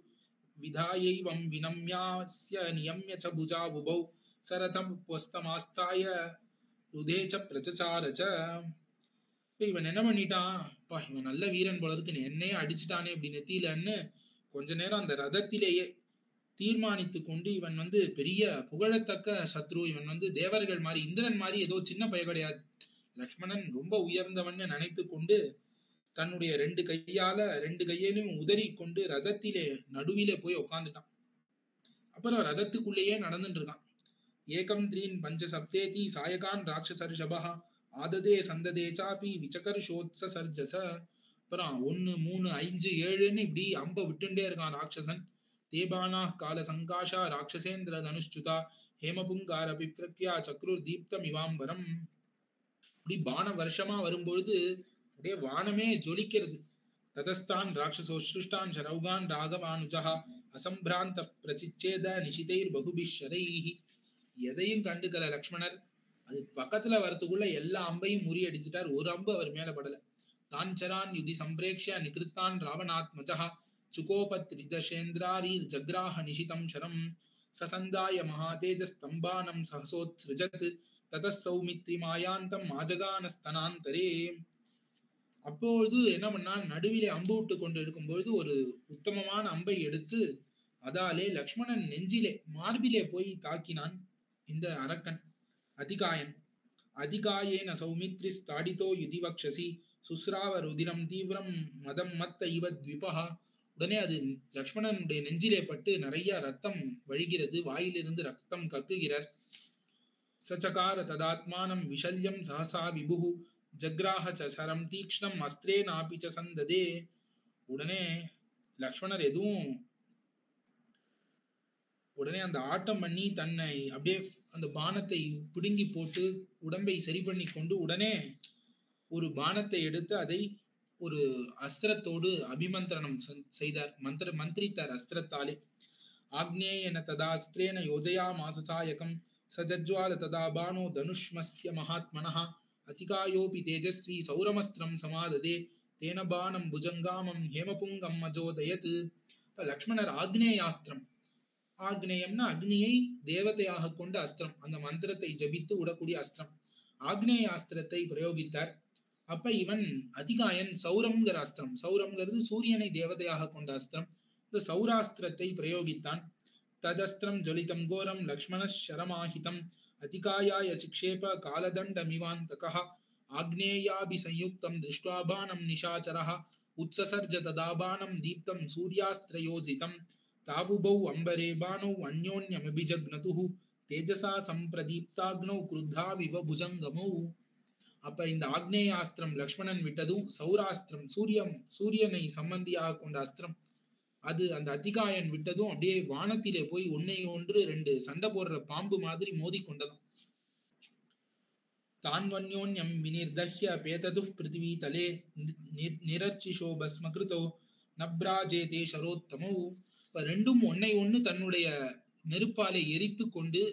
விதாயைவம் வினம்யாஸ்ய நியம்ய ச புஜா உபௌ சரதம் புஸ்தமாஸ்தாய ருதேச்ச பிரச்சசாரச்ச. இவன் என்ன பண்ணிட்டான்? இவன் நல்ல வீரன் போல இருக்கு, என்னையே அடிச்சுட்டானே இப்படி நெத்தியிலன்னு கொஞ்ச நேரம் அந்த ரதத்திலேயே தீர்மானித்து கொண்டு, இவன் வந்து பெரிய புகழத்தக்க சத்ரு, இவன் தேவர்கள் மாதிரி இந்திரன் மாதிரி ஏதோ சின்ன பய கிடையாது, லக்ஷ்மணன் ரொம்ப உயர்ந்தவன் நினைத்து கொண்டு தன்னுடைய 2 கையிலையும் உதறி கொண்டு ரதத்திலே நடுவிலே போய் உட்காந்துட்டான். அப்புறம் ரதத்துக்குள்ளேயே நடந்துட்டு இருக்கான். ஏகம் த்ரீன் பஞ்ச சப்தேதி சாயகான் ராட்சசர்ஷபஹ ஆததே சந்ததே சாபி விசகர்ஷோத்ஸ சர்ஜச. அப்புறம் 1 3 5 7ன்னு இப்படி அம்ப விட்டுண்டே இருக்கான் ராட்சசன். தேபானா கால சங்காஷா ராட்சசேந்திர தனுஷ்சுதா ஹேமபுங்கார பிப்ரக்யா சக்ருர் தீப்தம் இவாம்பரம். இப்படி பான வருஷமா வரும்பொழுது அப்படியே வானமே ஜொலிக்கிறது. ததஸ்தான் ராட்சசோ ஸ்ருஷ்டான் ஷரௌகான் ராகவானுஜா அசம்பிராந்த பிரசிச்சேத நிஷிதைர் பகுபிஷரைஹி. எதையும் கண்டுக்கல லக்ஷ்மணர். அது பக்கத்துல வரத்துக்குள்ள எல்லா அம்பையும் முறியடிச்சிட்டார். ஒரு அம்பு அவர் மேல படல. தாஞ்சரான் யுதி சம்பிரேக்ஷ்ய நிகிருத்தான் ராவணாத்மஜः சுகோபத்ரிதசேந்திராரீர் ஜக்ராஹ நிஷிதம் சரம் சசந்தாய மகாதேஜஸ்தம்பானம் சஹசோத்ஸ்ருஜத் ததஸ் சௌமித்ரி மாயாந்தம் ஆஜகானஸ்தனாந்தரே. அப்பொழுது என்ன பண்ணான், நடுவிலே அம்பு விட்டு கொண்டு இருக்கும்பொழுது ஒரு உத்தமமான அம்பை எடுத்து அதாலே லக்ஷ்மணன் நெஞ்சிலே மார்பிலே போய் தாக்கினான் இந்த அரக்கன் அதிகாயன். அதிகாயேன சௌமித்ரி ஸ்தாடிதோ யுதிவக்ஷசி சுஸ்ராவ ருதிரம் தீவிரம் மதம் மத்த இவ த்விபஹா. உடனே அது லக்ஷ்மணனுடைய நெஞ்சிலே பட்டு நிறைய ரத்தம் வழிகிறது, வாயிலிருந்து ரத்தம் கக்குகிறார். சச்சகார ததாத்மானம் விஷல்யம் சஹசா விபுஹு ஜக்ராஹ சரம் தீக்ஷ்ணம் அஸ்திரே நாபிச்ச சந்ததே. உடனே லக்ஷ்மணர் உடனே அந்த ஆட்டம் பண்ணி தன்னை அப்படியே அந்த பானத்தை பிடுங்கி போட்டு உடம்பை சரி பண்ணி கொண்டு உடனே ஒரு பானத்தை எடுத்து அதை ஒரு அஸ்திரத்தோடு அபிமந்திரணம் செய்தார், மந்திரித்தார் அஸ்திரத்தாலே. ஆக்னேயன ததாஸ்திரேன யோஜயா மாசசாயகம் சஜஜ்வால ததா பானோ தனுஷ்மஸ்ய மகாத்மனः அதிகாயோபி தேஜஸ்வி சௌரமஸ்திரம் சமாததே தேன பானம் புஜங்காமம் ஹேமபுங்கம் அஜோதயத். லக்ஷ்மணர் ஆக்னேயாஸ்திரம், ஆக்னேயம்னா அக்னியை தேவதையாக கொண்ட அஸ்திரம், அந்த மந்திரத்தை ஜபித்து விடக்கூடிய அஸ்திரம், ஆக்னேயாஸ்திரத்தை பிரயோகித்தார். அப்ப இவன் அதிகாயன் சௌரம்ங்கிற அஸ்திரம், சௌரம்ங்கிறது சூரியனை தேவதையாக கொண்ட அஸ்திரம், இந்த சௌராஸ்திரத்தை பிரயோகித்தான். ததஸ்திரம் ஜலிதம் கோரம் லக்ஷ்மண சரமாஹிதம் அதிகாயாய சிக்ஷேப காலதண்டமிவாந்தகः ஆக்னேயாபி சயுக்தம் திருஷ்ட்வா பானம் நிஷாச்சரः உத்சசர்ஜ ததாபானம் தீப்தம் சூர்யாஸ்திரயோஜிதம் தாவுபௌ அம்பரே பானௌ அந்யோன்யமபிஜக்னதுஹு தேஜசா சம்பிரதீப்தாக்னௌ க்ருத்தாவிவ புஜங்கமௌ. அப்ப இந்த ஆக்னேயாஸ்திரம் லக்ஷ்மணன் விட்டதும் சௌராஸ்திரம் சூரியனை சம்பந்தியாக கொண்ட அஸ்திரம் அது அந்த அதிகாயன் விட்டதும் அப்படியே வானத்திலே போய் ஒன்னை ஒன்று ரெண்டு சண்டை போடுற பாம்பு மாதிரி மோதி கொண்டதும். தான்வன்யோன்யம் வினிர்தஹ்ய பேதது பிருத்திவி தலே நிரர்ச்சிஷோ பஸ்மகிருதோ நப்ராஜேதே ஷரோத்தமோ. இப்ப ரெண்டும் ஒன்னை ஒண்ணு தன்னுடைய நெருப்பாலை எரித்து கொண்டு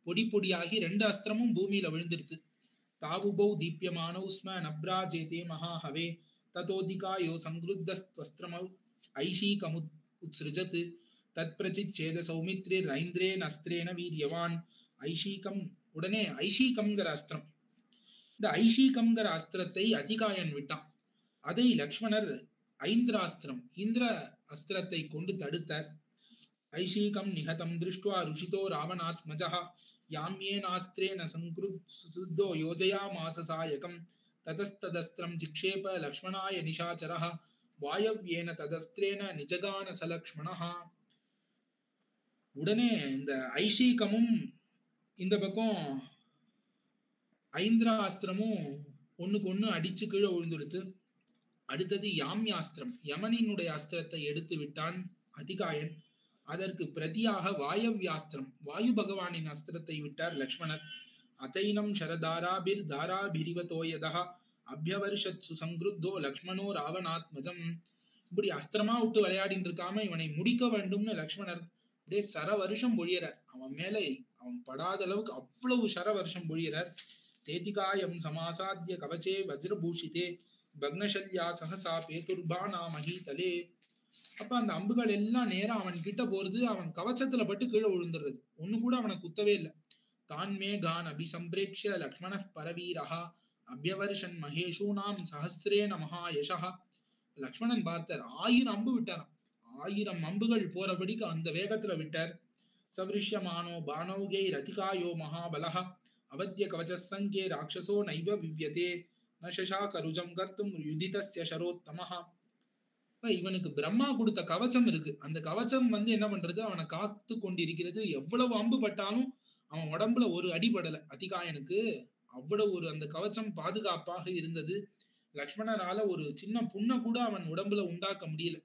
பொடி பொடியாகி ரெண்டு அஸ்திரமும் பூமியில விழுந்துருது. தாவுபௌ தீப்யமானௌ ஸ்ம நப்ராஜேதே மகாஹவே ததோதிகாயோ சங்கிருத்தஸ்த்வஸ்திரமௌ ஐஷீகம் உத்ஸ்ருஜத் தத்பிரசித் சேத சௌமித்ரிர் ஐந்திரேன அஸ்திரேன வீரியவான் ஐஷீகம். உடனே ஐஷீகம்ங்கிற அஸ்திரம், இந்த ஐஷீகம்ங்கிற அஸ்திரத்தை அதிகாயன் விட்டான். அதை லக்ஷ்மணர் ஐந்திராஸ்திரம் இந்திர அஸ்திரத்தை கொண்டு தடுத்தார். ஐஷீகம் நிஹதம் திருஷ்ட்வா ருஷிதோ ராவணாத்மஜः யாம்யேனாஸ்திரேன சங்கிருத்தோ யோஜயாமாச சாயகம் ததஸ்ததஸ்திரம் சிக்ஷேப லக்ஷ்மணாய நிஷாச்சரः வாயவ்யேன ததஸ்திரேன நிஜகான சலக்ஷ்மணः. உடனே இந்த ஐஷீகமும் இந்த பக்கம் ஐந்திராஸ்திரமும் ஒண்ணுக்கு ஒண்ணு அடிச்சு கீழே விழுந்துடுத்து. அடுத்தது யாம்யாஸ்திரம், யமனினுடைய அஸ்திரத்தை எடுத்து விட்டான் அதிகாயன். அதற்கு பிரதியாக வாயவ்யாஸ்திரம், வாயு பகவானின் அஸ்திரத்தை விட்டார் லக்ஷ்மணர். அதைனம் சரதாராபிர் தாராபிரிவதோயதா அபியவர்ஷத் சுசங்கிருத்தோ லக்ஷ்மணோ ராவணாத்மஜம். இப்படி அஸ்திரமா விட்டு விளையாடிட்டு இருக்காம இவனை முடிக்க வேண்டும்னு லக்ஷ்மணர் அப்படியே சர வருஷம் பொழியறார். அவன் மேல அவன் படாத அளவுக்கு அவ்வளவு சர வருஷம் பொழியறார். தேதிகாயம் சமாசாத்திய கவச்சே வஜ்ரபூஷிதே பக்னசல்யா சகசா பேதுர்பானா மஹீதலே. அப்ப அந்த அம்புகள் எல்லாம் நேரம் அவன் கிட்ட போறது, அவன் கவச்சத்துல பட்டு கீழே விழுந்துடுறது, ஒண்ணு கூட அவனுக்கு குத்தவே இல்லை. தான்மே கான் அபிசம்பிரேக்ஷ்ய லக்ஷ்மண பரவீரஹா அபியவர்ஷன் மகேஷூனாம் சஹசிரேன மகாயஷா. லக்ஷ்மணன் பார்த்தார், 1000 அம்பு விட்டாராம். 1000 அம்புகள் போறபடிக்கு அந்த வேகத்துல விட்டார். சவிருஷ்யமானோ பானௌகை ரதிகாயோ மகாபலஹ அவத்ய கவச்ச சங்கே ராட்சசோ நைவ விவ்யதே நஷா கருஜம் கர்த்தும் யுதிதஸ்ய ஷரோத்தமஹ. இவனுக்கு பிரம்மா கொடுத்த கவச்சம் இருக்கு, அந்த கவச்சம் என்ன பண்றது, அவனை காத்து கொண்டிருக்கிறது. எவ்வளவு அம்பு பட்டாலும் அவன் உடம்புல ஒரு அடிபடல அதிகாயனுக்கு. அவ்வளவு ஒரு அந்த கவச்சம் பாதுகாப்பாக இருந்தது. லக்ஷ்மணனால ஒரு சின்ன புண்ணை கூட அவன் உடம்புல உண்டாக்க முடியல.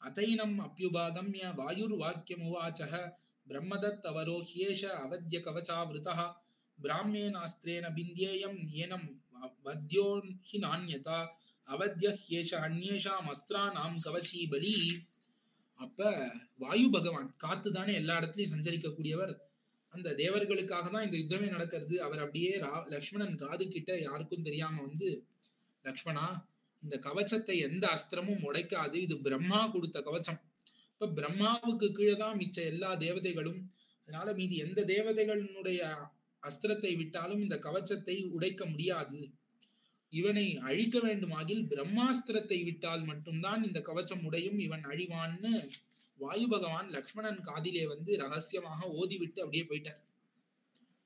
அதைனம் அப்யுபாகம்ய வாயுர் வாக்கியம் உவாச்சஹ பிரம்மதத் அவரோஹ்யேஷ அவத்ய கவச்சாவிருதஹ பிராமேனாஸ்திரேன பிந்தியேயம் ஏனம் வத்யோ ஹி நான்யதா அவத்ய ஹ்யேஷ அந்யேஷாம் அஸ்திரானாம் கவச்சி பலி. அப்ப வாயு பகவான் காத்து தானே எல்லா இடத்துலயும் சஞ்சரிக்கக்கூடியவர். அந்த தேவர்களுக்காக தான் இந்த யுத்தமே நடக்கிறது. அவர் அப்படியே லக்ஷ்மணன் காது கிட்ட யாருக்கும் தெரியாம லக்ஷ்மணா, இந்த கவச்சத்தை எந்த அஸ்திரமும் உடைக்காது. இது பிரம்மா கொடுத்த கவச்சம். இப்ப பிரம்மாவுக்கு கீழே தான் மிச்ச எல்லா தேவதைகளும். அதனால மீதி எந்த தேவதைகளுடைய அஸ்திரத்தை விட்டாலும் இந்த கவச்சத்தை உடைக்க முடியாது. இவனை அழிக்க வேண்டுமாகில் பிரம்மாஸ்திரத்தை விட்டால் மட்டும்தான் இந்த கவச்சம் உடையும், இவன் அழிவான்னு வாயு பகவான் லக்ஷ்மணன் காதிலே வந்து ரகசியமாக ஓதிவிட்டு அப்படியே போயிட்டார்.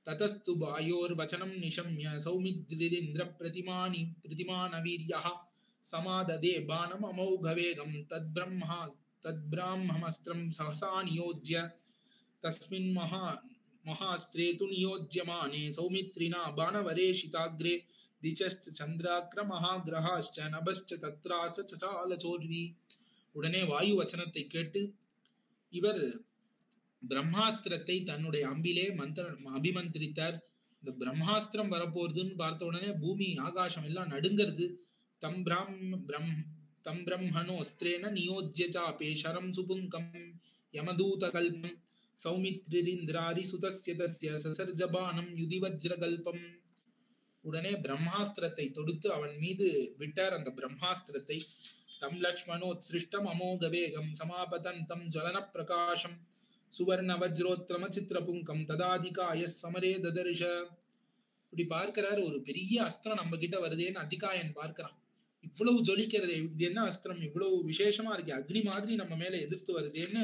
ததஸ்து வாயோர் வச்சனம் நிஷம்ய சௌமித்ரிந்திர பிரதிமானவீர்யः சமாததே பானம் அமௌகவேகம் தத்பிராம்மஸ்திரம் சஹசா நியோஜ்ய தஸ்மின் மகாஸ்திரே து நியோஜ்யமானே சௌமித்ரினா பானவரேஷிதாக்ரே திசஸ்ச சந்திராக்ர மகாகிரஹாஸ்ச நபஸ்ச தத்ராச சசாலசோர்வி. உடனே வாயு வச்சனத்தை கேட்டு இவர் பிரம்மாஸ்திரத்தை தன்னுடைய அம்பிலே அபிமந்திரித்தார். இந்த பிரம்மாஸ்திரம் வரப்போறதுன்னு பார்த்த உடனே பூமி ஆகாசம் எல்லாம் நடுங்கிறது. தம் பிரம்மணோஸ்திரேன நியோஜ்யசாபே சரம் சுபுங்கம் யமதூத கல்பம் சௌமித்ரிந்திராரி சுதஸ்ய தஸ்ய சசர்ஜபானம் யுதிவஜ்ரகல்பம். உடனே பிரம்மாஸ்திரத்தை தொடுத்து அவன் மீது விட்டார். அந்த பிரம்மாஸ்திரத்தை தம் லக்ஷ்மணோத்சிருஷ்டம் அமோக வேகம் சமாபதந்தம் ஜலன பிரகாசம் சுவர்ண வஜ்ரோத்ரம சித்திரபுங்கம் ததாதிகாய சமரே ததர்ஷ. இப்படி பார்க்கிறார், ஒரு பெரிய அஸ்திரம் நம்ம கிட்ட வருதேன்னு அதிகாயன் பார்க்கிறான். இவ்வளவு ஜொலிக்கிறதே, இது என்ன அஸ்திரம், இவ்வளவு விசேஷமா இருக்கு, அக்னி மாதிரி நம்ம மேல எதிர்த்து வருதேன்னு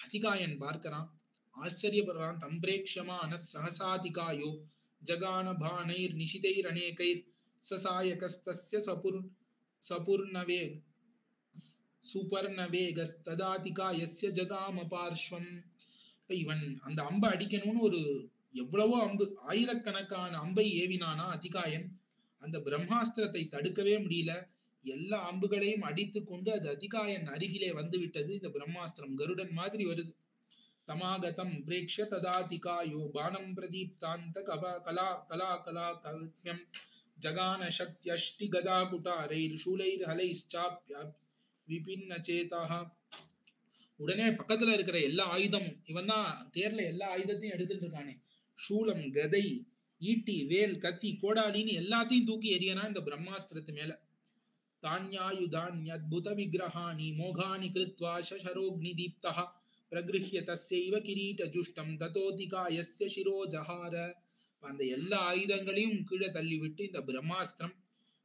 அதிகாயன் பார்க்கிறான். ஆச்சரியப்படுறான். தம்பிரேக்ஷமான சகசாதிகாயோ ஜகான பானைர் நிஷிதைர் அநேகைர் சசாயகஸ்தஸ்ய சபுர்ணவே சுபர்ணவேகஸ்ததாதிகாயஸ்ய ஜகாம பார்ஷ்வம். இவன் அந்த அம்பை அடிக்கணும்னு ஒரு எவ்வளவோ அம்பு, ஆயிரக்கணக்கான அம்பை ஏவினானா அதிகாயன். அந்த பிரம்மாஸ்திரத்தை தடுக்கவே முடியல. எல்லா அம்புகளையும் அடித்து கொண்டு அது அதிகாயன் அருகிலே வந்து விட்டது. இந்த பிரம்மாஸ்திரம் கருடன் மாதிரி வருது. தமாகதம் பிரேக்ஷ ததாதிகாயோ பானம் பிரதீப்தாந்த கலா கலா கலா கல்யம் ஜகான சக்தியஷ்டி கதா குட்டாரைர் சூலைர் ஹலைச்சாப்ய விபின்ன சேதாக. உடனே பக்கத்துல இருக்கிற எல்லா ஆயுதமும், இவன் தான் தேர்ல எல்லா ஆயுதத்தையும் எடுத்துட்டு இருக்கானே, சூலம் கதை ஈட்டி வேல் கத்தி கோடாலின்னு எல்லாத்தையும் தூக்கி எறியனா இந்த பிரம்மாஸ்திரத்து மேல. தான்யாயுதான்ய அத்புத விக்கிரகாணி மோகானி கிருத்வா சரோக்னி தீப்தா பிரகிருஹ்ய தஸ்யைவ கிரீட ஜுஷ்டம் ததோதிகாயஸ்ய சிரோஜஹார. அந்த எல்லா ஆயுதங்களையும் கீழே தள்ளிவிட்டு இந்த பிரம்மாஸ்திரம்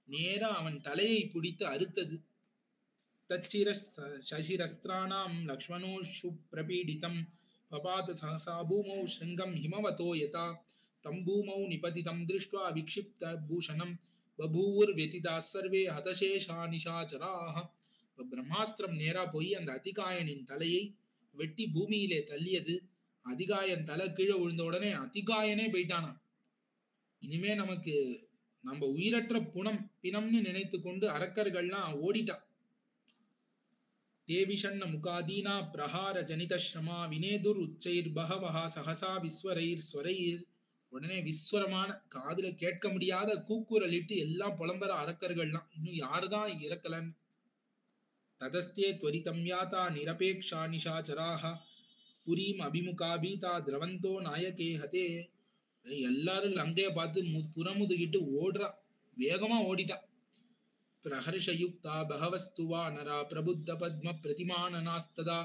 நேரா அவன் தலையை பிடித்து அறுத்தது. தச்சிர சசிரஸ்திராணாம் லக்ஷ்மணோஷு பிரபீடிதம் பபாத சஹசா பூமௌ ஸ்ருங்கம் ஹிமவதோ யதா தம் பூமௌ நிபதிதம் திருஷ்ட்வா விக்ஷிப்த பூஷணம் பபூர் வெதிதா சர்வே ஹதசேஷா நிஷாச்சராஹ. பிரம்மாஸ்திரம் நேரா போய் அந்த அதிகாயனின் தலையை வெட்டி பூமியிலே தள்ளியது. அதிகாயன் தலை கீழே விழுந்த உடனே அதிகாயனே போயிட்டானா. இனிமே நமக்கு நம்ம உயிரற்ற பிணம்னு நினைத்து கொண்டு அரக்கர்கள்லாம் ஓடிட்டா. தேவிஷன்ன முகாதீனா பிரஹார ஜனித ஸ்ரமா வினேதுர் உச்சைர் பகவஹா சஹசா விஸ்வரைர் ஸ்வரைர். உடனே விஸ்வரமான காதுல கேட்க முடியாத கூக்குரலிட்டு எல்லாம் புலம்புற அரக்கர்கள்லாம், இன்னும் யாருதான் இறக்கலன்னு. ததஸ்தே துவரிதம் யாதா நிரபேக்ஷா நிஷாச்சராஹ புரீம் அபிமுகாபீதா திரவந்தோ நாயகே ஹதே. எல்லாரும் லங்கைய பார்த்து புறமுதுகிட்டு ஓடுறா, வேகமா ஓடிட்டா. பிரஹர்ஷயுக்தா பகவஸ்துவா நரா பிரபுத்த பத்ம பிரதிமானனாஸ்ததா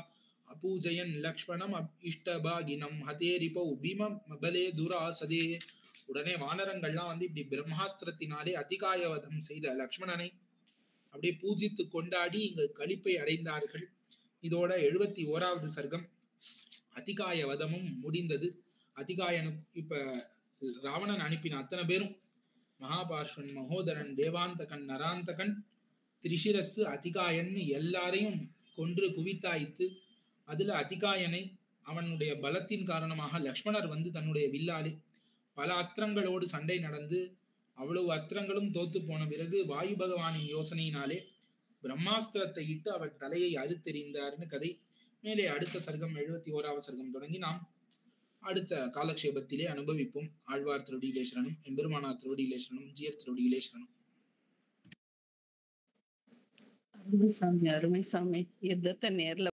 அபூஜயன் லக்ஷ்மணம் இஷ்டபாகினம் ஹதேரிபௌ பீமம் பலே துராசதே. உடனே வானரங்கள்லாம் வந்து இப்படி பிரம்மாஸ்திரத்தினாலே அதிகாயவதம் செய்த லக்ஷ்மணனை அப்படியே பூஜித்து கொண்டாடி இங்கு களிப்பை அடைந்தார்கள். இதோட 71வது சர்க்கம் அதிகாயவதமும் முடிந்தது. அதிகாயனுக்கு இப்ப ராவணன் அனுப்பின அத்தனை பேரும் மகாபார்ஷ்வன் மகோதரன் தேவாந்தகன் நராந்தகன் திரிஷிரசு அதிகாயன் எல்லாரையும் கொன்று குவித்தாய்த்து. அதுல அதிகாயனை அவனுடைய பலத்தின் காரணமாக லக்ஷ்மணர் வந்து தன்னுடைய வில்லாலே பல அஸ்திரங்களோடு சண்டை நடந்து அவ்வளவு அஸ்திரங்களும் தோத்து போன பிறகு வாயு பகவானின் யோசனையினாலே பிரம்மாஸ்திரத்தை இட்டு அவர் தலையை அறுத்தெறிந்தார்னு கதை. மேலே அடுத்த சர்க்கம் 71வது சர்க்கம் தொடங்கி நாம் அடுத்த காலக்ஷேபத்திலே அனுபவிப்போம். ஆழ்வார் திருவடியிலே சரணம், எம்பெருமானார் திருவடியிலே சரணம், ஜியர் திருவடியிலே சரணம். அருமை சாமி, யுத்தத்தை நேர்ல